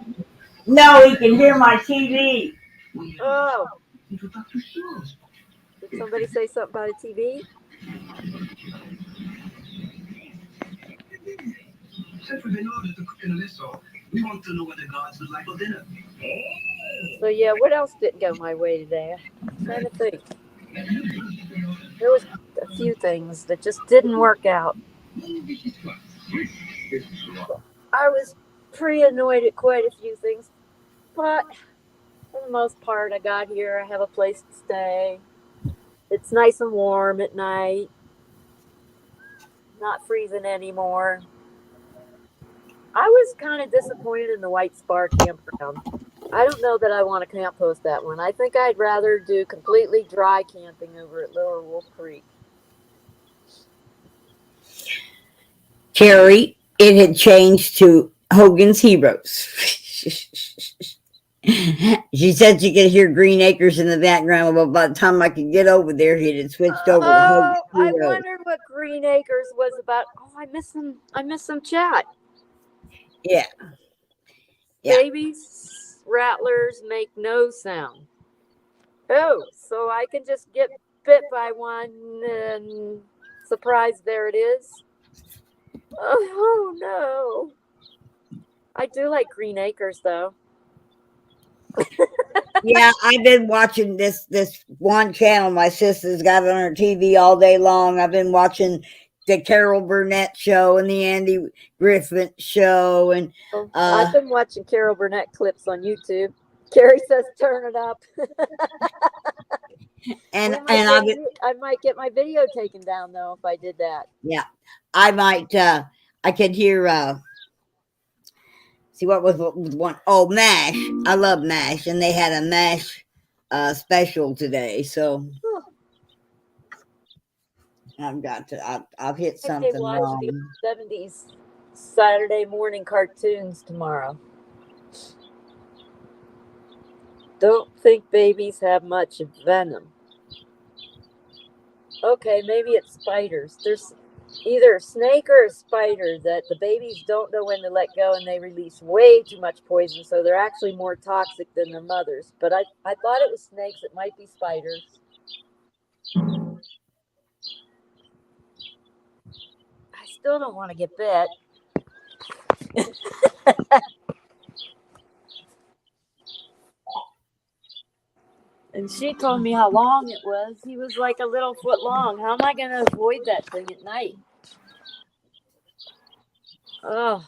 [SPEAKER 3] No, he can hear my TV.
[SPEAKER 1] Oh. Did somebody say something about a TV?
[SPEAKER 4] We want to know what the gods would like for dinner.
[SPEAKER 1] So yeah, what else didn't go my way today? I'm trying to think. There was a few things that just didn't work out. I was pretty annoyed at quite a few things, but for the most part, I got here. I have a place to stay. It's nice and warm at night. Not freezing anymore. I was kind of disappointed in the White Spar campground. I don't know that I want to camp host that one. I think I'd rather do completely dry camping over at Lower Wolf Creek.
[SPEAKER 3] Carrie, it had changed to Hogan's Heroes. She said she could hear Green Acres in the background, but by the time I could get over there, he had switched over to Hogan's
[SPEAKER 1] I
[SPEAKER 3] Heroes.
[SPEAKER 1] wondered what Green Acres was about. Oh, I miss some. I miss some chat.
[SPEAKER 3] Yeah. Yeah.
[SPEAKER 1] Babies rattlers make no sound. Oh, so I can just get bit by one and surprise, there it is. Oh no. I do like Green Acres though.
[SPEAKER 3] Yeah, I've been watching this one channel my sister's got on her TV all day long. I've been watching the Carol Burnett show and the Andy Griffith show, and
[SPEAKER 1] I've been watching Carol Burnett clips on YouTube. Carrie says turn it up.
[SPEAKER 3] and
[SPEAKER 1] I might get my video taken down though if I did that.
[SPEAKER 3] Yeah, I might. I could hear. See what was one? Oh, MASH. I love MASH, and they had a MASH special today. So I've got to. I've hit something
[SPEAKER 1] They watch
[SPEAKER 3] wrong.
[SPEAKER 1] the 70s Saturday morning cartoons tomorrow. Don't think babies have much venom. Okay, maybe it's spiders. There's either a snake or a spider that the babies don't know when to let go, and they release way too much poison, so they're actually more toxic than their mothers. But I thought it was snakes. It might be spiders. I still don't want to get bit. And she told me how long it was. He was like a little foot long. How am I going to avoid that thing at night? Oh,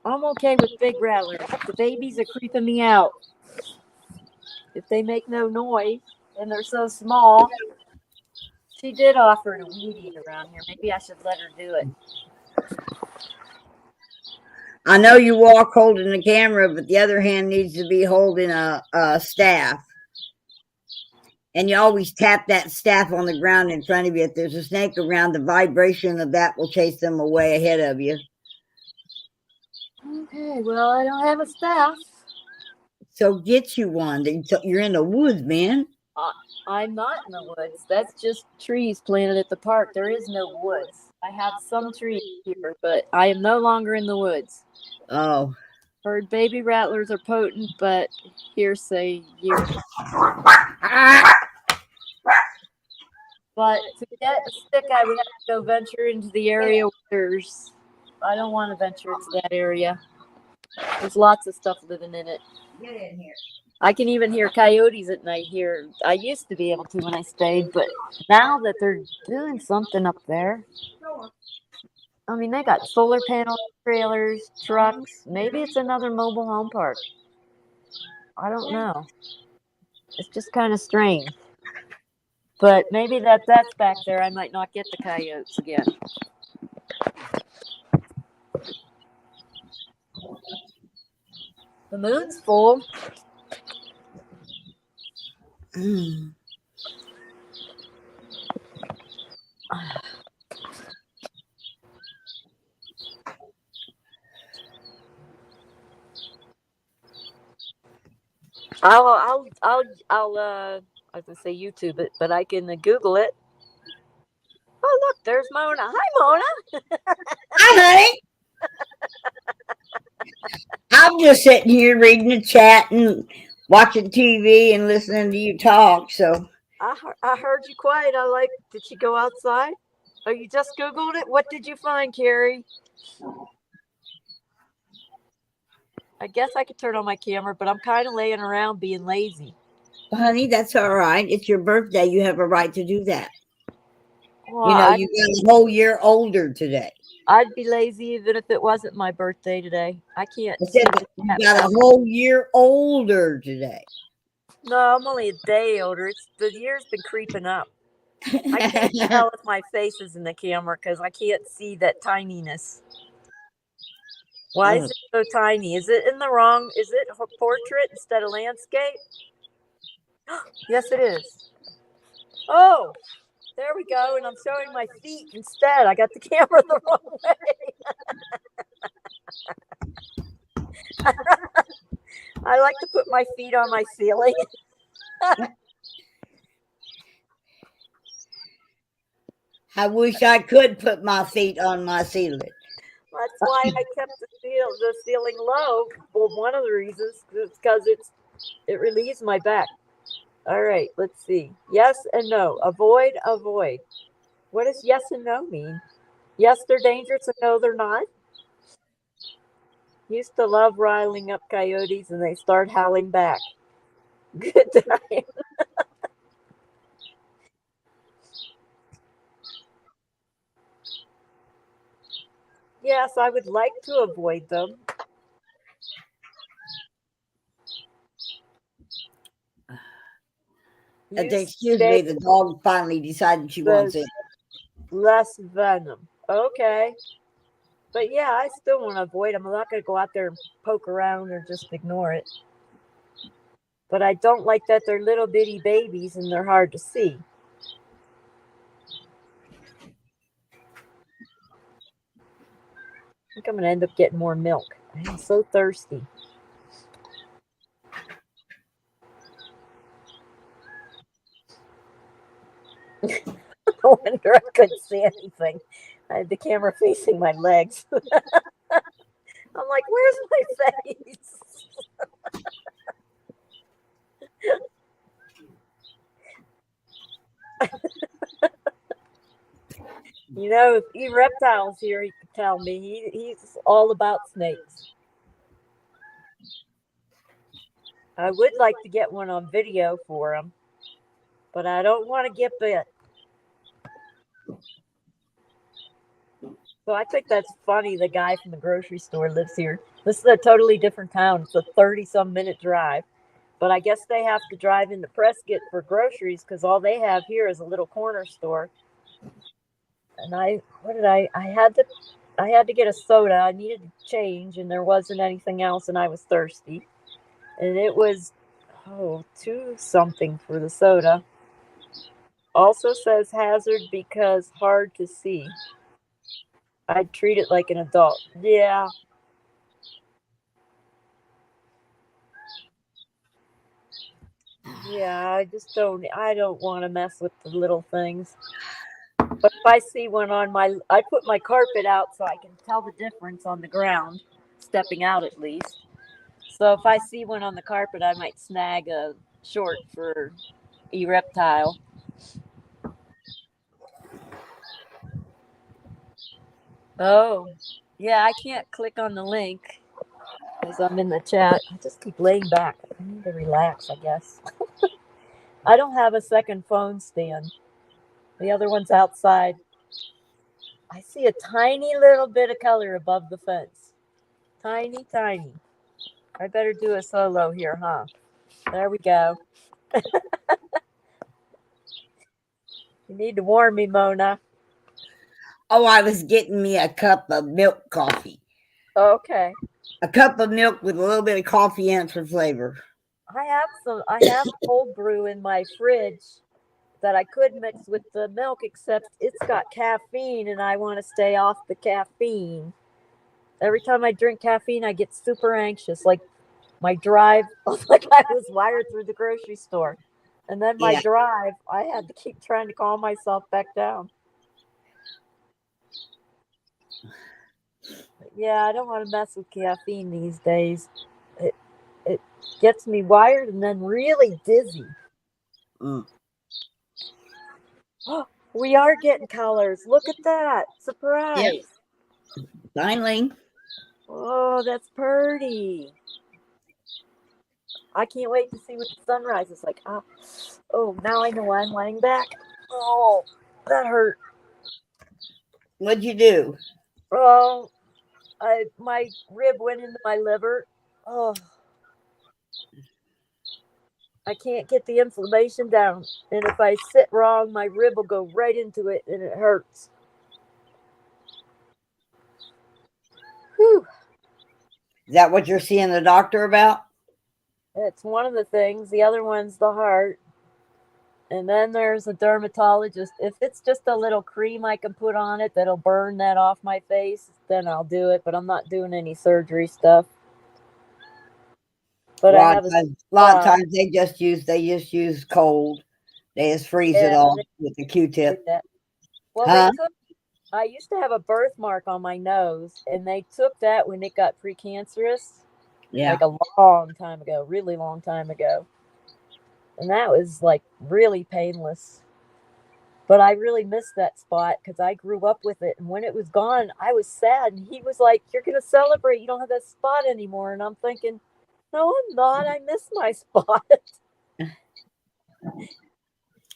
[SPEAKER 1] I'm okay with big rattlers. The babies are creeping me out. If they make no noise and they're so small. She did offer to weed eat around here. Maybe I should let her do it.
[SPEAKER 3] I know you walk holding the camera, but the other hand needs to be holding a staff. And you always tap that staff on the ground in front of you. If there's a snake around, the vibration of that will chase them away ahead of you.
[SPEAKER 1] Okay, well, I don't have a staff.
[SPEAKER 3] So get you one. You're in the woods, man.
[SPEAKER 1] I'm not in the woods. That's just trees planted at the park. There is no woods. I have some trees here, but I am no longer in the woods.
[SPEAKER 3] Oh.
[SPEAKER 1] Heard baby rattlers are potent, but hearsay. But to get a stick, I would have to go venture into the area where there's. I don't want to venture into that area. There's lots of stuff living in it.
[SPEAKER 3] Get in here.
[SPEAKER 1] I can even hear coyotes at night here. I used to be able to when I stayed, but now that they're doing something up there, I mean, they got solar panel trailers, trucks. Maybe it's another mobile home park. I don't know. It's just kind of strange. But maybe that's back there. I might not get the coyotes again. The moon's full. I'll I was gonna say YouTube it, but I can Google it. Oh look, there's Mona. Hi Mona.
[SPEAKER 3] Hi, honey. I'm just sitting here reading the chat and watching TV and listening to you talk. So
[SPEAKER 1] I heard you quiet. Did she go outside? Oh, you just Googled it? What did you find, Carrie? I guess I could turn on my camera, but I'm kind of laying around being lazy.
[SPEAKER 3] honey, that's all right. It's your birthday. You have a right to do that.
[SPEAKER 1] Well,
[SPEAKER 3] you got a whole year older today.
[SPEAKER 1] I'd be lazy even if it wasn't my birthday today. I can't.
[SPEAKER 3] I said you got a whole year older today.
[SPEAKER 1] No, I'm only a day older. The year's been creeping up. I can't tell if my face is in the camera because I can't see that tininess. Why is it so tiny? Is it in the wrong? Is it a portrait instead of landscape? Yes, it is. Oh, there we go. And I'm showing my feet instead. I got the camera the wrong way. I like to put my feet on my ceiling.
[SPEAKER 3] I wish I could put my feet on my ceiling.
[SPEAKER 1] That's why I kept the ceiling low. Well, one of the reasons is because it relieves my back. All right, let's see. Yes and no. Avoid, avoid. What does yes and no mean? Yes, they're dangerous, and no, they're not. Used to love riling up coyotes, and they start howling back. Good time. Yes, I would like to avoid them.
[SPEAKER 3] Excuse
[SPEAKER 1] Stay
[SPEAKER 3] me, the dog finally decided she wants it.
[SPEAKER 1] less venom. Okay. But yeah, I still want to avoid them. I'm not going to go out there and poke around or just ignore it. But I don't like that they're little bitty babies and they're hard to see. I think I'm going to end up getting more milk. I am so thirsty. No wonder I couldn't see anything. I had the camera facing my legs. I'm like, where's my face? You know, if E-Reptile's here, he could tell me. He's all about snakes. I would like to get one on video for him, but I don't want to get bit. So I think that's funny. The guy from the grocery store lives here. This is a totally different town. It's a 30-some minute drive. But I guess they have to drive into Prescott for groceries because all they have here is a little corner store. And I had to get a soda. I needed to change, and there wasn't anything else, and I was thirsty. And it was $2 something for the soda. Also says hazard because hard to see. I'd treat it like an adult. Yeah. Yeah, I don't want to mess with the little things. But if I see one I put my carpet out so I can tell the difference on the ground, stepping out at least. So if I see one on the carpet, I might snag a short for E-Reptile. Oh, yeah, I can't click on the link because I'm in the chat. I just keep laying back. I need to relax, I guess. I don't have a second phone stand. The other one's outside. I see a tiny little bit of color above the fence. Tiny, tiny. I better do a solo here, huh? There we go. You need to warn me, Mona.
[SPEAKER 3] Oh, I was getting me a cup of milk coffee.
[SPEAKER 1] Okay.
[SPEAKER 3] A cup of milk with a little bit of coffee in it for flavor.
[SPEAKER 1] I have cold brew in my fridge that I could mix with the milk, except it's got caffeine and I want to stay off the caffeine. Every time I drink caffeine, I get super anxious. Like my drive, like I was wired through the grocery store. And then my drive, I had to keep trying to calm myself back down. But yeah, I don't want to mess with caffeine these days. It gets me wired and then really dizzy. We are getting colors. Look at that. Surprise.
[SPEAKER 3] Yep. Finally.
[SPEAKER 1] Oh, that's pretty. I can't wait to see what the sunrise is like. Oh, now I know why I'm laying back. Oh, that hurt.
[SPEAKER 3] What'd you do?
[SPEAKER 1] Oh, my rib went into my liver. Oh, I can't get the inflammation down. And if I sit wrong, my rib will go right into it and it hurts. Whew.
[SPEAKER 3] Is that what you're seeing the doctor about?
[SPEAKER 1] It's one of the things. The other one's the heart. And then there's a dermatologist. If it's just a little cream I can put on it that'll burn that off my face, then I'll do it. But I'm not doing any surgery stuff. But
[SPEAKER 3] a lot of times they just use cold. They just freeze it off with the Q-tip.
[SPEAKER 1] Well,
[SPEAKER 3] Huh?
[SPEAKER 1] I used to have a birthmark on my nose, and they took that when it got precancerous,
[SPEAKER 3] Yeah.
[SPEAKER 1] like a long time ago, really long time ago. And that was like really painless. But I really missed that spot because I grew up with it. And when it was gone, I was sad. And he was like, "You're going to celebrate. You don't have that spot anymore." And I'm thinking, "No, I'm not. I miss my spot."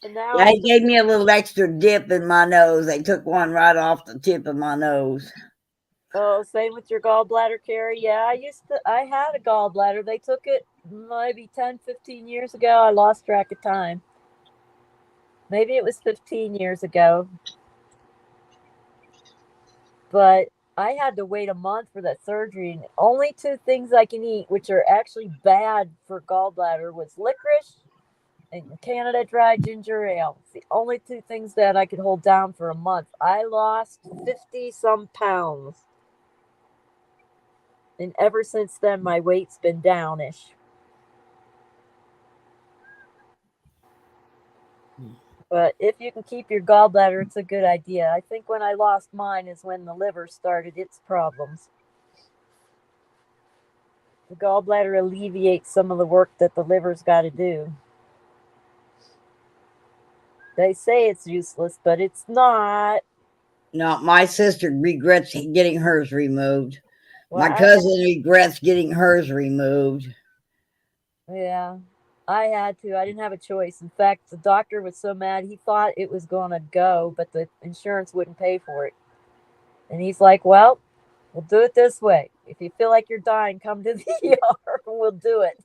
[SPEAKER 1] And now
[SPEAKER 3] Yeah,
[SPEAKER 1] I'm
[SPEAKER 3] he gave me a little extra dip in my nose. They took one right off the tip of my nose.
[SPEAKER 1] Oh, same with your gallbladder, Carrie. Yeah, I had a gallbladder. They took it maybe 10, 15 years ago. I lost track of time. Maybe it was 15 years ago. But I had to wait a month for that surgery. And only two things I can eat, which are actually bad for gallbladder, was licorice and Canada Dry Ginger Ale. It's the only two things that I could hold down for a month. I lost 50 some pounds. And ever since then, my weight's been downish. But if you can keep your gallbladder, it's a good idea. I think when I lost mine is when the liver started its problems. The gallbladder alleviates some of the work that the liver's got to do. They say it's useless, but it's not.
[SPEAKER 3] No, my sister regrets getting hers removed.
[SPEAKER 1] Well,
[SPEAKER 3] My cousin regrets getting hers removed.
[SPEAKER 1] yeah, I had to. I didn't have a choice. In fact, the doctor was so mad, he thought it was going to go, but the insurance wouldn't pay for it. And he's like, "Well, we'll do it this way. If you feel like you're dying, come to the ER and we'll do it."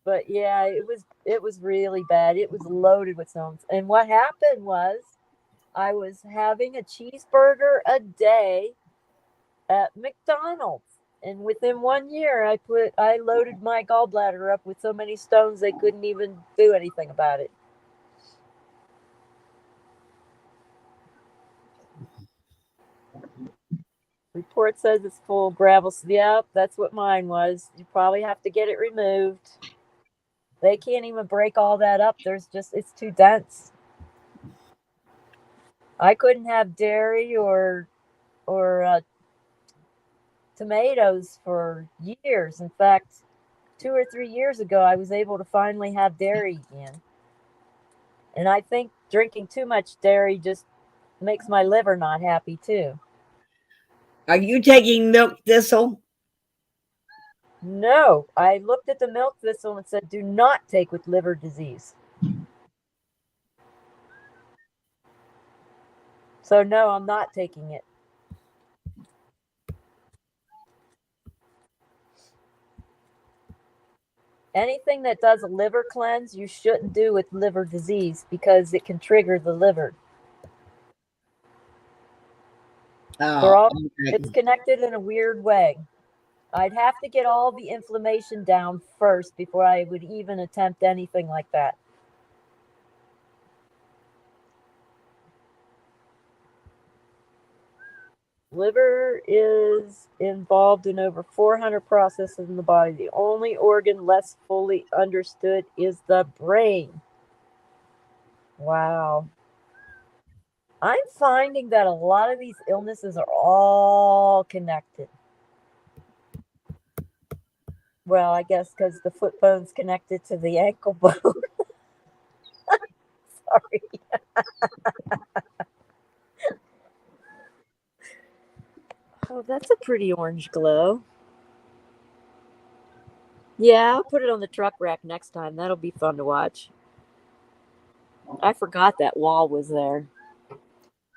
[SPEAKER 1] But yeah, it was really bad. It was loaded with stones. And what happened was I was having a cheeseburger a day at McDonald's. And within 1 year I loaded my gallbladder up with so many stones they couldn't even do anything about it. Report says it's full of gravel. Yep, that's what mine was. You probably have to get it removed. They can't even break all that up. It's too dense. I couldn't have dairy or tomatoes for years. In fact, 2 or 3 years ago, I was able to finally have dairy again. And I think drinking too much dairy just makes my liver not happy too.
[SPEAKER 3] Are you taking milk thistle?
[SPEAKER 1] No, I looked at the milk thistle and said, "Do not take with liver disease." So no, I'm not taking it. Anything that does a liver cleanse, you shouldn't do with liver disease because it can trigger the liver.
[SPEAKER 3] Oh, okay.
[SPEAKER 1] It's connected in a weird way. I'd have to get all the inflammation down first before I would even attempt anything like that. Liver is involved in over 400 processes in the body. The only organ less fully understood is the brain. Wow. I'm finding that a lot of these illnesses are all connected. Well, I guess because the foot bone's connected to the ankle bone. Sorry. Oh, that's a pretty orange glow. Yeah, I'll put it on the truck rack next time. That'll be fun to watch. I forgot that wall was there.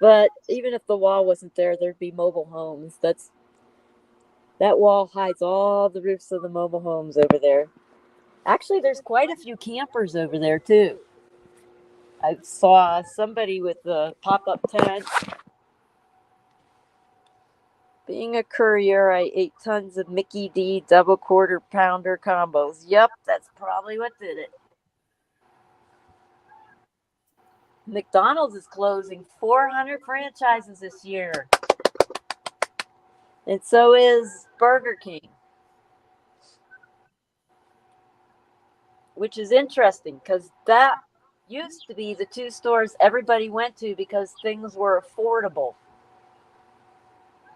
[SPEAKER 1] But even if the wall wasn't there, there'd be mobile homes. That wall hides all the roofs of the mobile homes over there. Actually, there's quite a few campers over there too. I saw somebody with a pop-up tent. Being a courier, I ate tons of Mickey D double quarter pounder combos. Yep, that's probably what did it. McDonald's is closing 400 franchises this year. And so is Burger King. Which is interesting because that used to be the two stores everybody went to because things were affordable.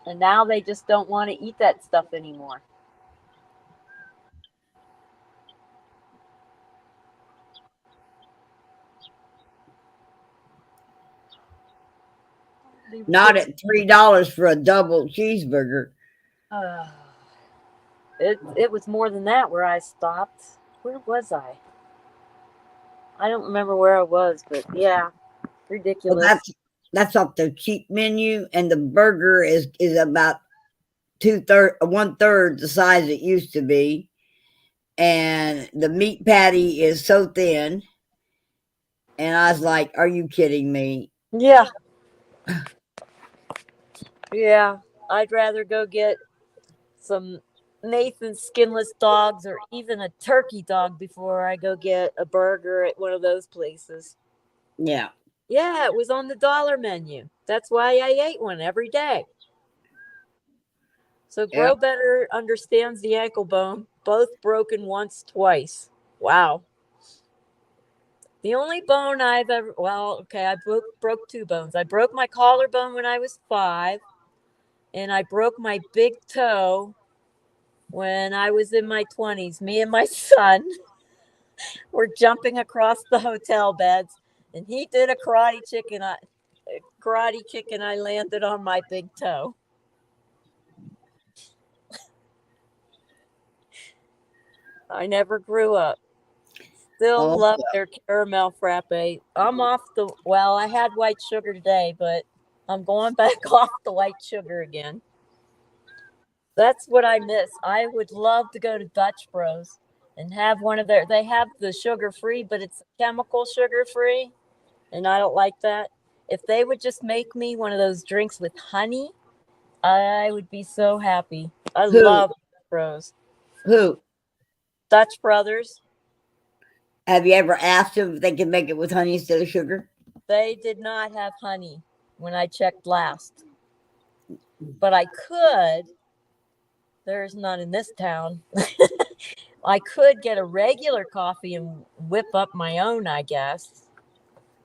[SPEAKER 1] And now they just don't want to eat that stuff anymore.
[SPEAKER 3] Not at $3 for a double cheeseburger.
[SPEAKER 1] It was more than that where I stopped. Where was I? I don't remember where I was, but yeah, ridiculous.
[SPEAKER 3] Well, that's off the cheap menu, and the burger is about 1/3 the size it used to be, and the meat patty is so thin. And I was like, "Are you kidding me?"
[SPEAKER 1] Yeah. Yeah. I'd rather go get some Nathan's skinless dogs or even a turkey dog before I go get a burger at one of those places.
[SPEAKER 3] Yeah.
[SPEAKER 1] Yeah, it was on the dollar menu. That's why I ate one every day. So Grow
[SPEAKER 3] Yep.
[SPEAKER 1] Better understands the ankle bone, both broken once, twice. Wow. The only bone I've ever, well, okay, I broke two bones. I broke my collarbone when I was 5, and I broke my big toe when I was in my 20s. Me and my son were jumping across the hotel beds, and he did a karate kick, and I landed on my big toe. I never grew up. Still
[SPEAKER 3] Oh,
[SPEAKER 1] love their caramel frappe. I had white sugar today, but I'm going back off the white sugar again. That's what I miss. I would love to go to Dutch Bros and have one of they have the sugar free, but it's chemical sugar free, and I don't like that. If they would just make me one of those drinks with honey, I would be so happy. I
[SPEAKER 3] who?
[SPEAKER 1] love Dutch Bros.
[SPEAKER 3] Who?
[SPEAKER 1] Dutch Brothers.
[SPEAKER 3] Have you ever asked them if they can make it with honey instead of sugar?
[SPEAKER 1] They did not have honey when I checked last. But I could. There's none in this town. I could get a regular coffee and whip up my own, I guess.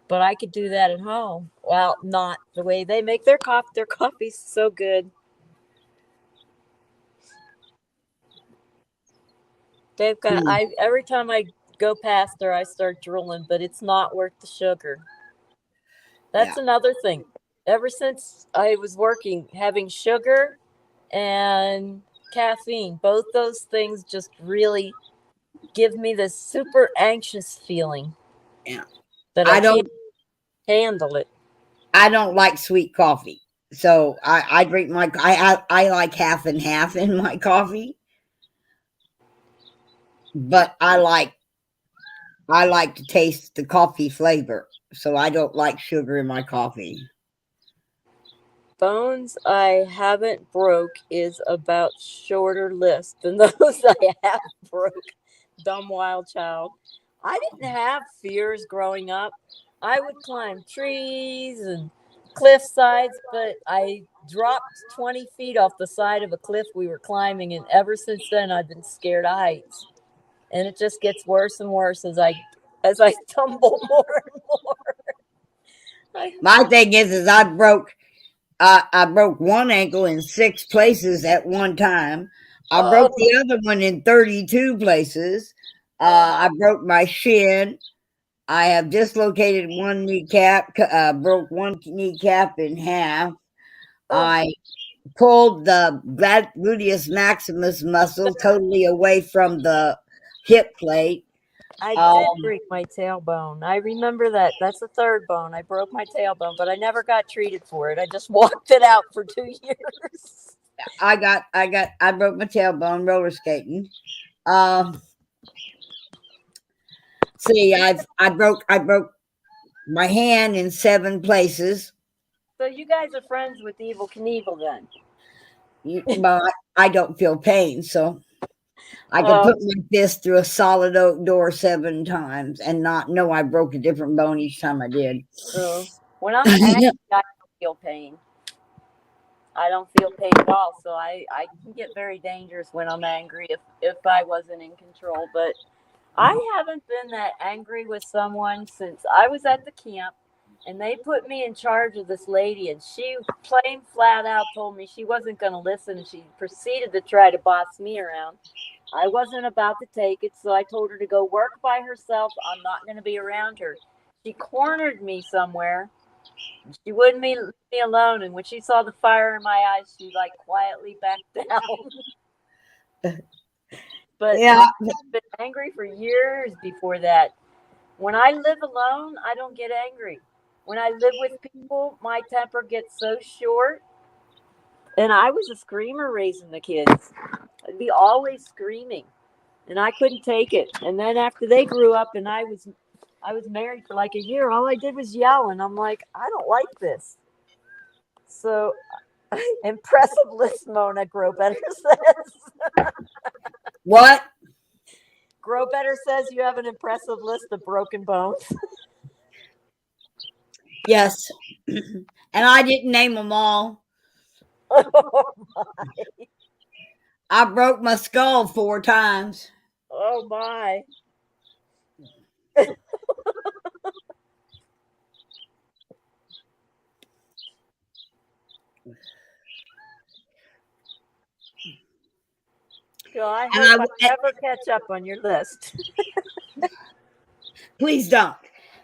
[SPEAKER 1] But I could do that at home. Well, not the way they make their coffee. Their coffee's so good. They've got every time I go past there I start drooling, but it's not worth the sugar. That's
[SPEAKER 3] Yeah.
[SPEAKER 1] another thing. Ever since I was working, having sugar and caffeine, both those things just really give me this super anxious feeling.
[SPEAKER 3] Yeah.
[SPEAKER 1] That I can't handle it.
[SPEAKER 3] I don't like sweet coffee, so I drink I like half and half in my coffee, but I like to taste the coffee flavor, so I don't like sugar in my coffee.
[SPEAKER 1] Bones I haven't broke is about shorter list than those I have broke. Dumb wild child. I didn't have fears growing up. I would climb trees and cliff sides, but I dropped 20 feet off the side of a cliff we were climbing, and ever since then I've been scared of heights. And it just gets worse and worse as I tumble more and more.
[SPEAKER 3] My thing is I broke one ankle in 6 places at one time. I broke the other one in 32 places. I broke my shin. I have dislocated one kneecap, broke one kneecap in half. I pulled the gluteus maximus muscle totally away from the hip plate.
[SPEAKER 1] I did break my tailbone. I remember that. That's the third bone. I broke my tailbone, but I never got treated for it. I just walked it out for 2 years.
[SPEAKER 3] I broke my tailbone roller skating. See, I broke my hand in 7 places.
[SPEAKER 1] So you guys are friends with Evil Knievel then?
[SPEAKER 3] Well, I don't feel pain, so I can put my fist through a solid oak door 7 times and not know I broke a different bone each time I did.
[SPEAKER 1] When I'm angry, I don't feel pain. I don't feel pain at all, so I can get very dangerous when I'm angry if I wasn't in control. But I haven't been that angry with someone since I was at the camp and they put me in charge of this lady, and she plain flat out told me she wasn't going to listen, and she proceeded to try to boss me around. I wasn't about to take it, so I told her to go work by herself. I'm not going to be around her. She cornered me somewhere. She wouldn't leave me alone, and when she saw the fire in my eyes, she like quietly backed down. But
[SPEAKER 3] Yeah.
[SPEAKER 1] I've been angry for years before that. When I live alone, I don't get angry. When I live with people, my temper gets so short. And I was a screamer raising the kids. I'd be always screaming, and I couldn't take it. And then after they grew up, and I was married for like a year, all I did was yell, and I'm like, I don't like this. So impressive list, Mona Grow Better says.
[SPEAKER 3] What?
[SPEAKER 1] Grow Better says you have an impressive list of broken bones.
[SPEAKER 3] Yes. And I didn't name them all.
[SPEAKER 1] Oh my.
[SPEAKER 3] I broke my skull 4 times.
[SPEAKER 1] Oh my. So I hope I never catch up on your list.
[SPEAKER 3] Please don't.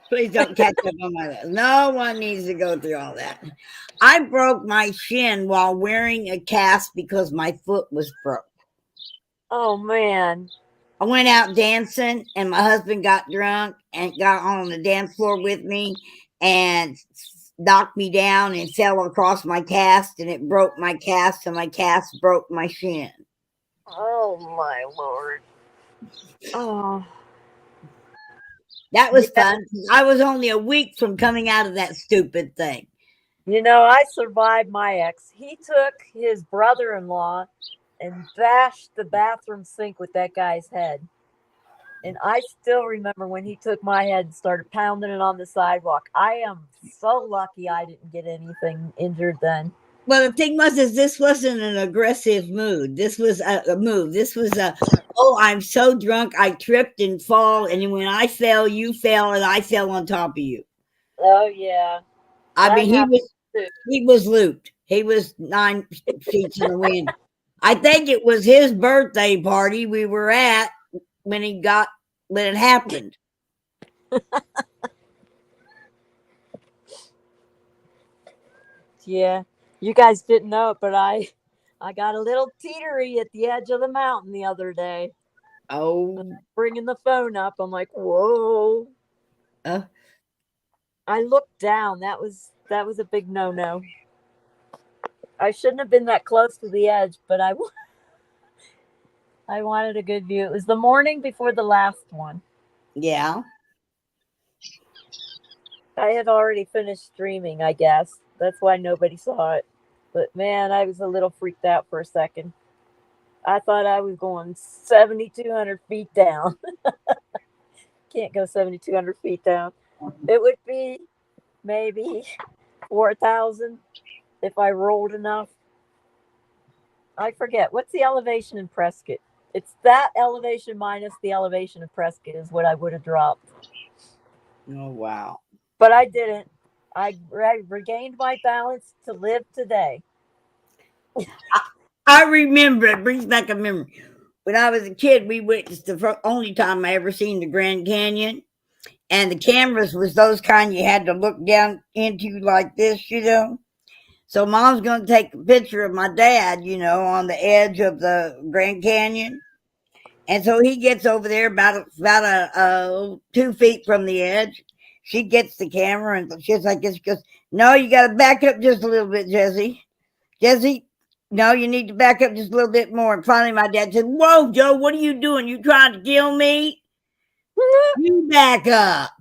[SPEAKER 3] Please don't catch up on my list. No one needs to go through all that. I broke my shin while wearing a cast because my foot was broke.
[SPEAKER 1] Oh man.
[SPEAKER 3] I went out dancing and my husband got drunk and got on the dance floor with me and knocked me down and fell across my cast, and it broke my cast, and my cast broke my shin.
[SPEAKER 1] Oh my Lord. Oh.
[SPEAKER 3] That was fun. I was only a week from coming out of that stupid thing.
[SPEAKER 1] You know, I survived my ex. He took his brother-in-law and bashed the bathroom sink with that guy's head. And I still remember when he took my head and started pounding it on the sidewalk. I am so lucky I didn't get anything injured then.
[SPEAKER 3] Well, the thing was, is this wasn't an aggressive mood. This was a move. This was oh, I'm so drunk, I tripped and fall, and when I fell, you fell, and I fell on top of you.
[SPEAKER 1] Oh yeah.
[SPEAKER 3] I mean, he was looped. He was 9 feet in the wind. I think it was his birthday party we were at when it happened.
[SPEAKER 1] Yeah. You guys didn't know it, but I got a little teetery at the edge of the mountain the other day.
[SPEAKER 3] Oh.
[SPEAKER 1] Bringing the phone up, I'm like, whoa. I looked down. That was a big no-no. I shouldn't have been that close to the edge, but I wanted a good view. It was the morning before the last one.
[SPEAKER 3] Yeah.
[SPEAKER 1] I had already finished streaming, I guess. That's why nobody saw it. But man, I was a little freaked out for a second. I thought I was going 7,200 feet down. Can't go 7,200 feet down. It would be maybe 4,000 if I rolled enough. I forget. What's the elevation in Prescott? It's that elevation minus the elevation of Prescott is what I would have dropped.
[SPEAKER 3] Oh, wow.
[SPEAKER 1] But I didn't. I regained my balance to live today.
[SPEAKER 3] I remember, it brings back a memory. When I was a kid, we witnessed the only time I ever seen the Grand Canyon. And the cameras was those kind you had to look down into like this, you know. So Mom's going to take a picture of my dad, you know, on the edge of the Grand Canyon. And so he gets over there about 2 feet from the edge. She gets the camera and she's like this. She goes, no, you got to back up just a little bit, Jesse. Jesse, no, you need to back up just a little bit more. And finally my dad said, whoa, Joe, what are you doing? You trying to kill me? You back up.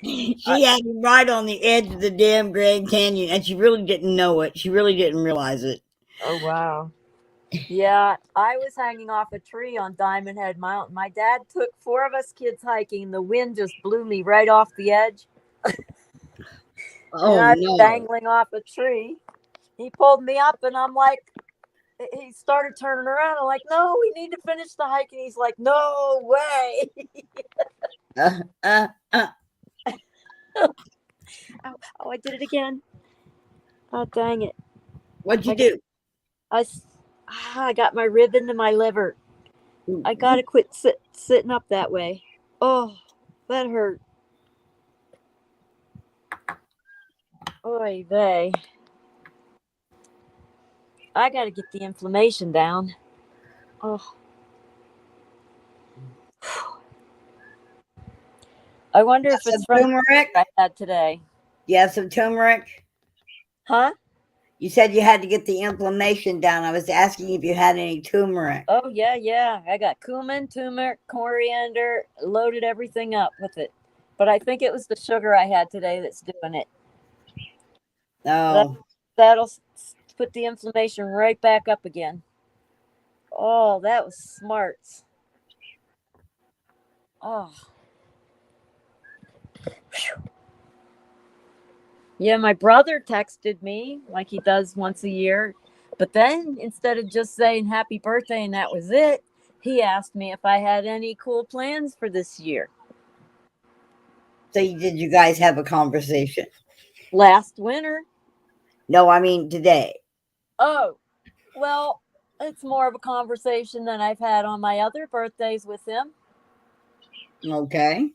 [SPEAKER 3] She had him right on the edge of the damn Grand Canyon, and she really didn't know it. She really didn't realize it.
[SPEAKER 1] Oh, wow. Yeah, I was hanging off a tree on Diamond Head Mountain. My dad took 4 of us kids hiking. The wind just blew me right off the edge.
[SPEAKER 3] Oh,
[SPEAKER 1] and I was
[SPEAKER 3] no.
[SPEAKER 1] dangling off a tree. He pulled me up, and I'm like, he started turning around. I'm like, no, we need to finish the hike. And he's like, no way.
[SPEAKER 3] Uh, uh, uh.
[SPEAKER 1] Oh, I did it again. Oh, dang it.
[SPEAKER 3] What'd you
[SPEAKER 1] I
[SPEAKER 3] do?
[SPEAKER 1] I got my rib into my liver. I got to quit sitting up that way. Oh, that hurt. Oy vey. I got to get the inflammation down. Oh. I wonder if
[SPEAKER 3] Some
[SPEAKER 1] it's from the
[SPEAKER 3] turmeric?
[SPEAKER 1] I had today.
[SPEAKER 3] You have some turmeric?
[SPEAKER 1] Huh?
[SPEAKER 3] You said you had to get the inflammation down. I was asking if you had any turmeric.
[SPEAKER 1] Oh, yeah. I got cumin, turmeric, coriander, loaded everything up with it. But I think it was the sugar I had today that's doing it.
[SPEAKER 3] Oh,
[SPEAKER 1] That'll put the inflammation right back up again. Oh, that was smart. Oh. Whew. Yeah, my brother texted me like he does once a year. But then instead of just saying happy birthday and that was it, he asked me if I had any cool plans for this year.
[SPEAKER 3] so did you guys have a conversation?
[SPEAKER 1] Last winter.
[SPEAKER 3] No, I mean today.
[SPEAKER 1] Oh, well, it's more of a conversation than I've had on my other birthdays with him.
[SPEAKER 3] Okay.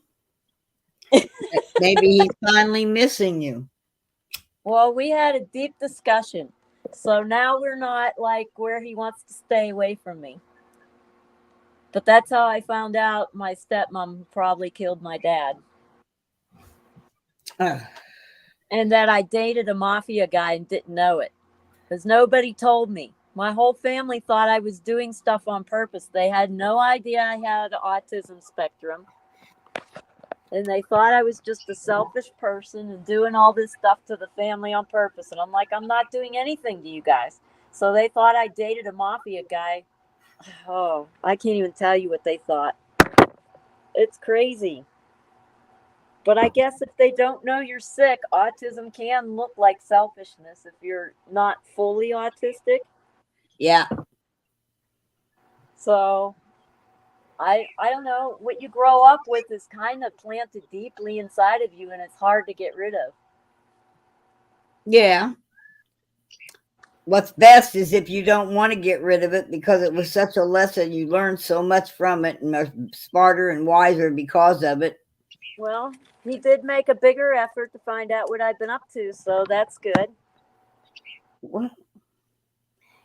[SPEAKER 3] Maybe he's finally missing you.
[SPEAKER 1] Well, we had a deep discussion. So now we're not like where he wants to stay away from me. But that's how I found out my stepmom probably killed my dad. And that I dated a mafia guy and didn't know it. Because nobody told me. My whole family thought I was doing stuff on purpose. They had no idea I had autism spectrum. And they thought I was just a selfish person and doing all this stuff to the family on purpose. And I'm like, I'm not doing anything to you guys. So they thought I dated a mafia guy. Oh, I can't even tell you what they thought. It's crazy. But I guess if they don't know you're sick, autism can look like selfishness if you're not fully autistic.
[SPEAKER 3] Yeah.
[SPEAKER 1] So I don't know. What you grow up with is kind of planted deeply inside of you, and it's hard to get rid of.
[SPEAKER 3] Yeah. What's best is if you don't want to get rid of it because it was such a lesson. You learned so much from it and are smarter and wiser because of it.
[SPEAKER 1] Well, he did make a bigger effort to find out what I've been up to, so that's good.
[SPEAKER 3] Well,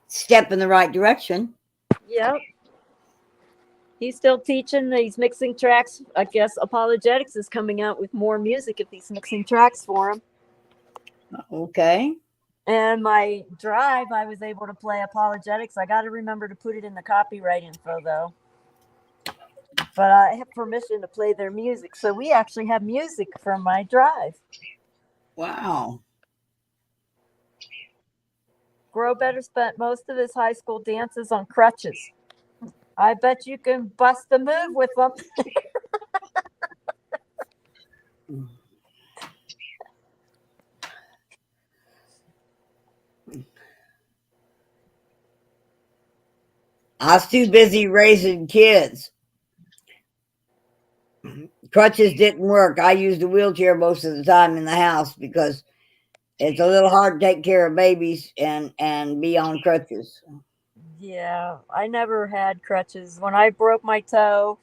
[SPEAKER 3] step in the right direction.
[SPEAKER 1] Yep. He's still teaching. He's mixing tracks. I guess Apologetics is coming out with more music if he's mixing tracks for him.
[SPEAKER 3] Okay.
[SPEAKER 1] And my drive, I was able to play Apologetics. I got to remember to put it in the copyright info, though. But I have permission to play their music. So we actually have music from my drive.
[SPEAKER 3] Wow.
[SPEAKER 1] Grow Better spent most of his high school dances on crutches. I bet you can bust a move with them.
[SPEAKER 3] I was too busy raising kids. Crutches didn't work. I used a wheelchair most of the time in the house because it's a little hard to take care of babies and be on crutches.
[SPEAKER 1] Yeah, I never had crutches. When I broke my toe,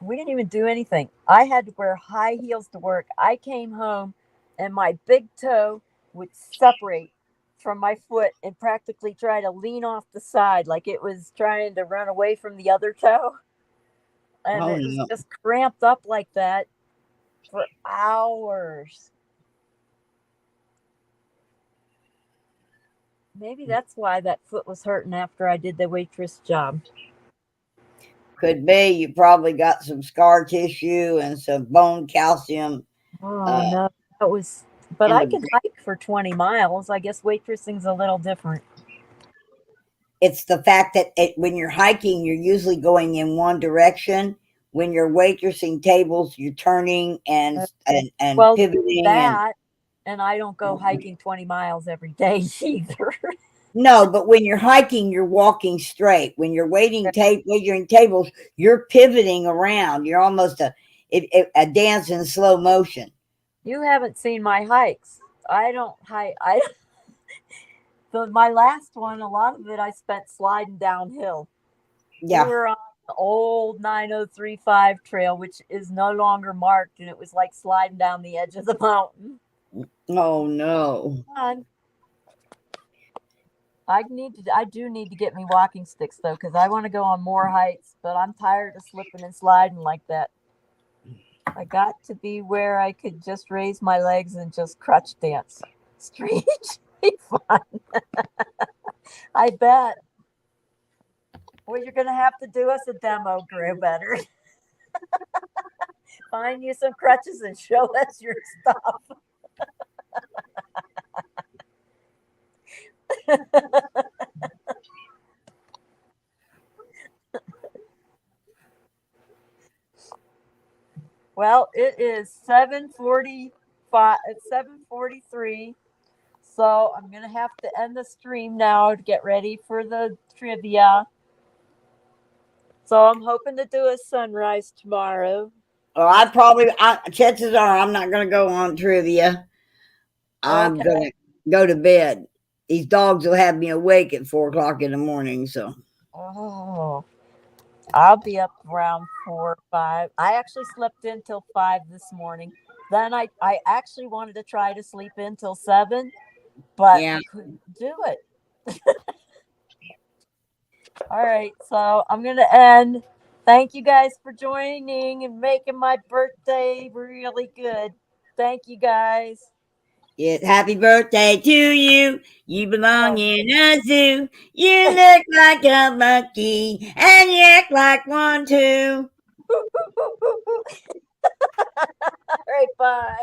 [SPEAKER 1] we didn't even do anything. I had to wear high heels to work. I came home and my big toe would separate from my foot and practically try to lean off the side like it was trying to run away from the other toe. And
[SPEAKER 3] Oh,
[SPEAKER 1] it was
[SPEAKER 3] no.
[SPEAKER 1] just cramped up like that for hours. Maybe that's why that foot was hurting after I did the waitress job.
[SPEAKER 3] Could be. You probably got some scar tissue and some bone calcium
[SPEAKER 1] Oh no, that was. But
[SPEAKER 3] in
[SPEAKER 1] I
[SPEAKER 3] the.
[SPEAKER 1] can hike for 20 miles. I guess waitressing's a little different.
[SPEAKER 3] It's the fact that when you're hiking, you're usually going in one direction. When you're waitressing tables, you're turning and
[SPEAKER 1] Well,
[SPEAKER 3] pivoting.
[SPEAKER 1] that and I don't go hiking 20 miles every day either.
[SPEAKER 3] No, but when you're hiking, you're walking straight. When you're wagering tables, you're pivoting around. You're almost a dance in slow motion.
[SPEAKER 1] You haven't seen my hikes. I don't hike. My last one, a lot of it I spent sliding downhill. We
[SPEAKER 3] Yeah.
[SPEAKER 1] were on the old 9035 trail, which is no longer marked, and it was like sliding down the edge of the mountain.
[SPEAKER 3] Oh no.
[SPEAKER 1] I do need to get me walking sticks though, because I want to go on more hikes, but I'm tired of slipping and sliding like that. I got to be where I could just raise my legs and just crutch dance. Strangely fun. I bet. Well, you're going to have to do us a demo, Grew Better. Find you some crutches and show us your stuff. Well, it is 7:45. It's 7:43. So I'm going to have to end the stream now to get ready for the trivia. So I'm hoping to do a sunrise tomorrow.
[SPEAKER 3] Well, chances are I'm not going to go on trivia. I'm going to go to bed. These dogs will have me awake at 4:00 in the morning. So.
[SPEAKER 1] Oh, I'll be up around 4 or 5. I actually slept in till 5 this morning. Then I actually wanted to try to sleep in till 7, but
[SPEAKER 3] Yeah.
[SPEAKER 1] couldn't do it. All right, so I'm going to end. Thank you guys for joining and making my birthday really good. Thank you guys.
[SPEAKER 3] Yes, happy birthday to you. You belong in a zoo. You look like a monkey and you act like one too.
[SPEAKER 1] All right, bye.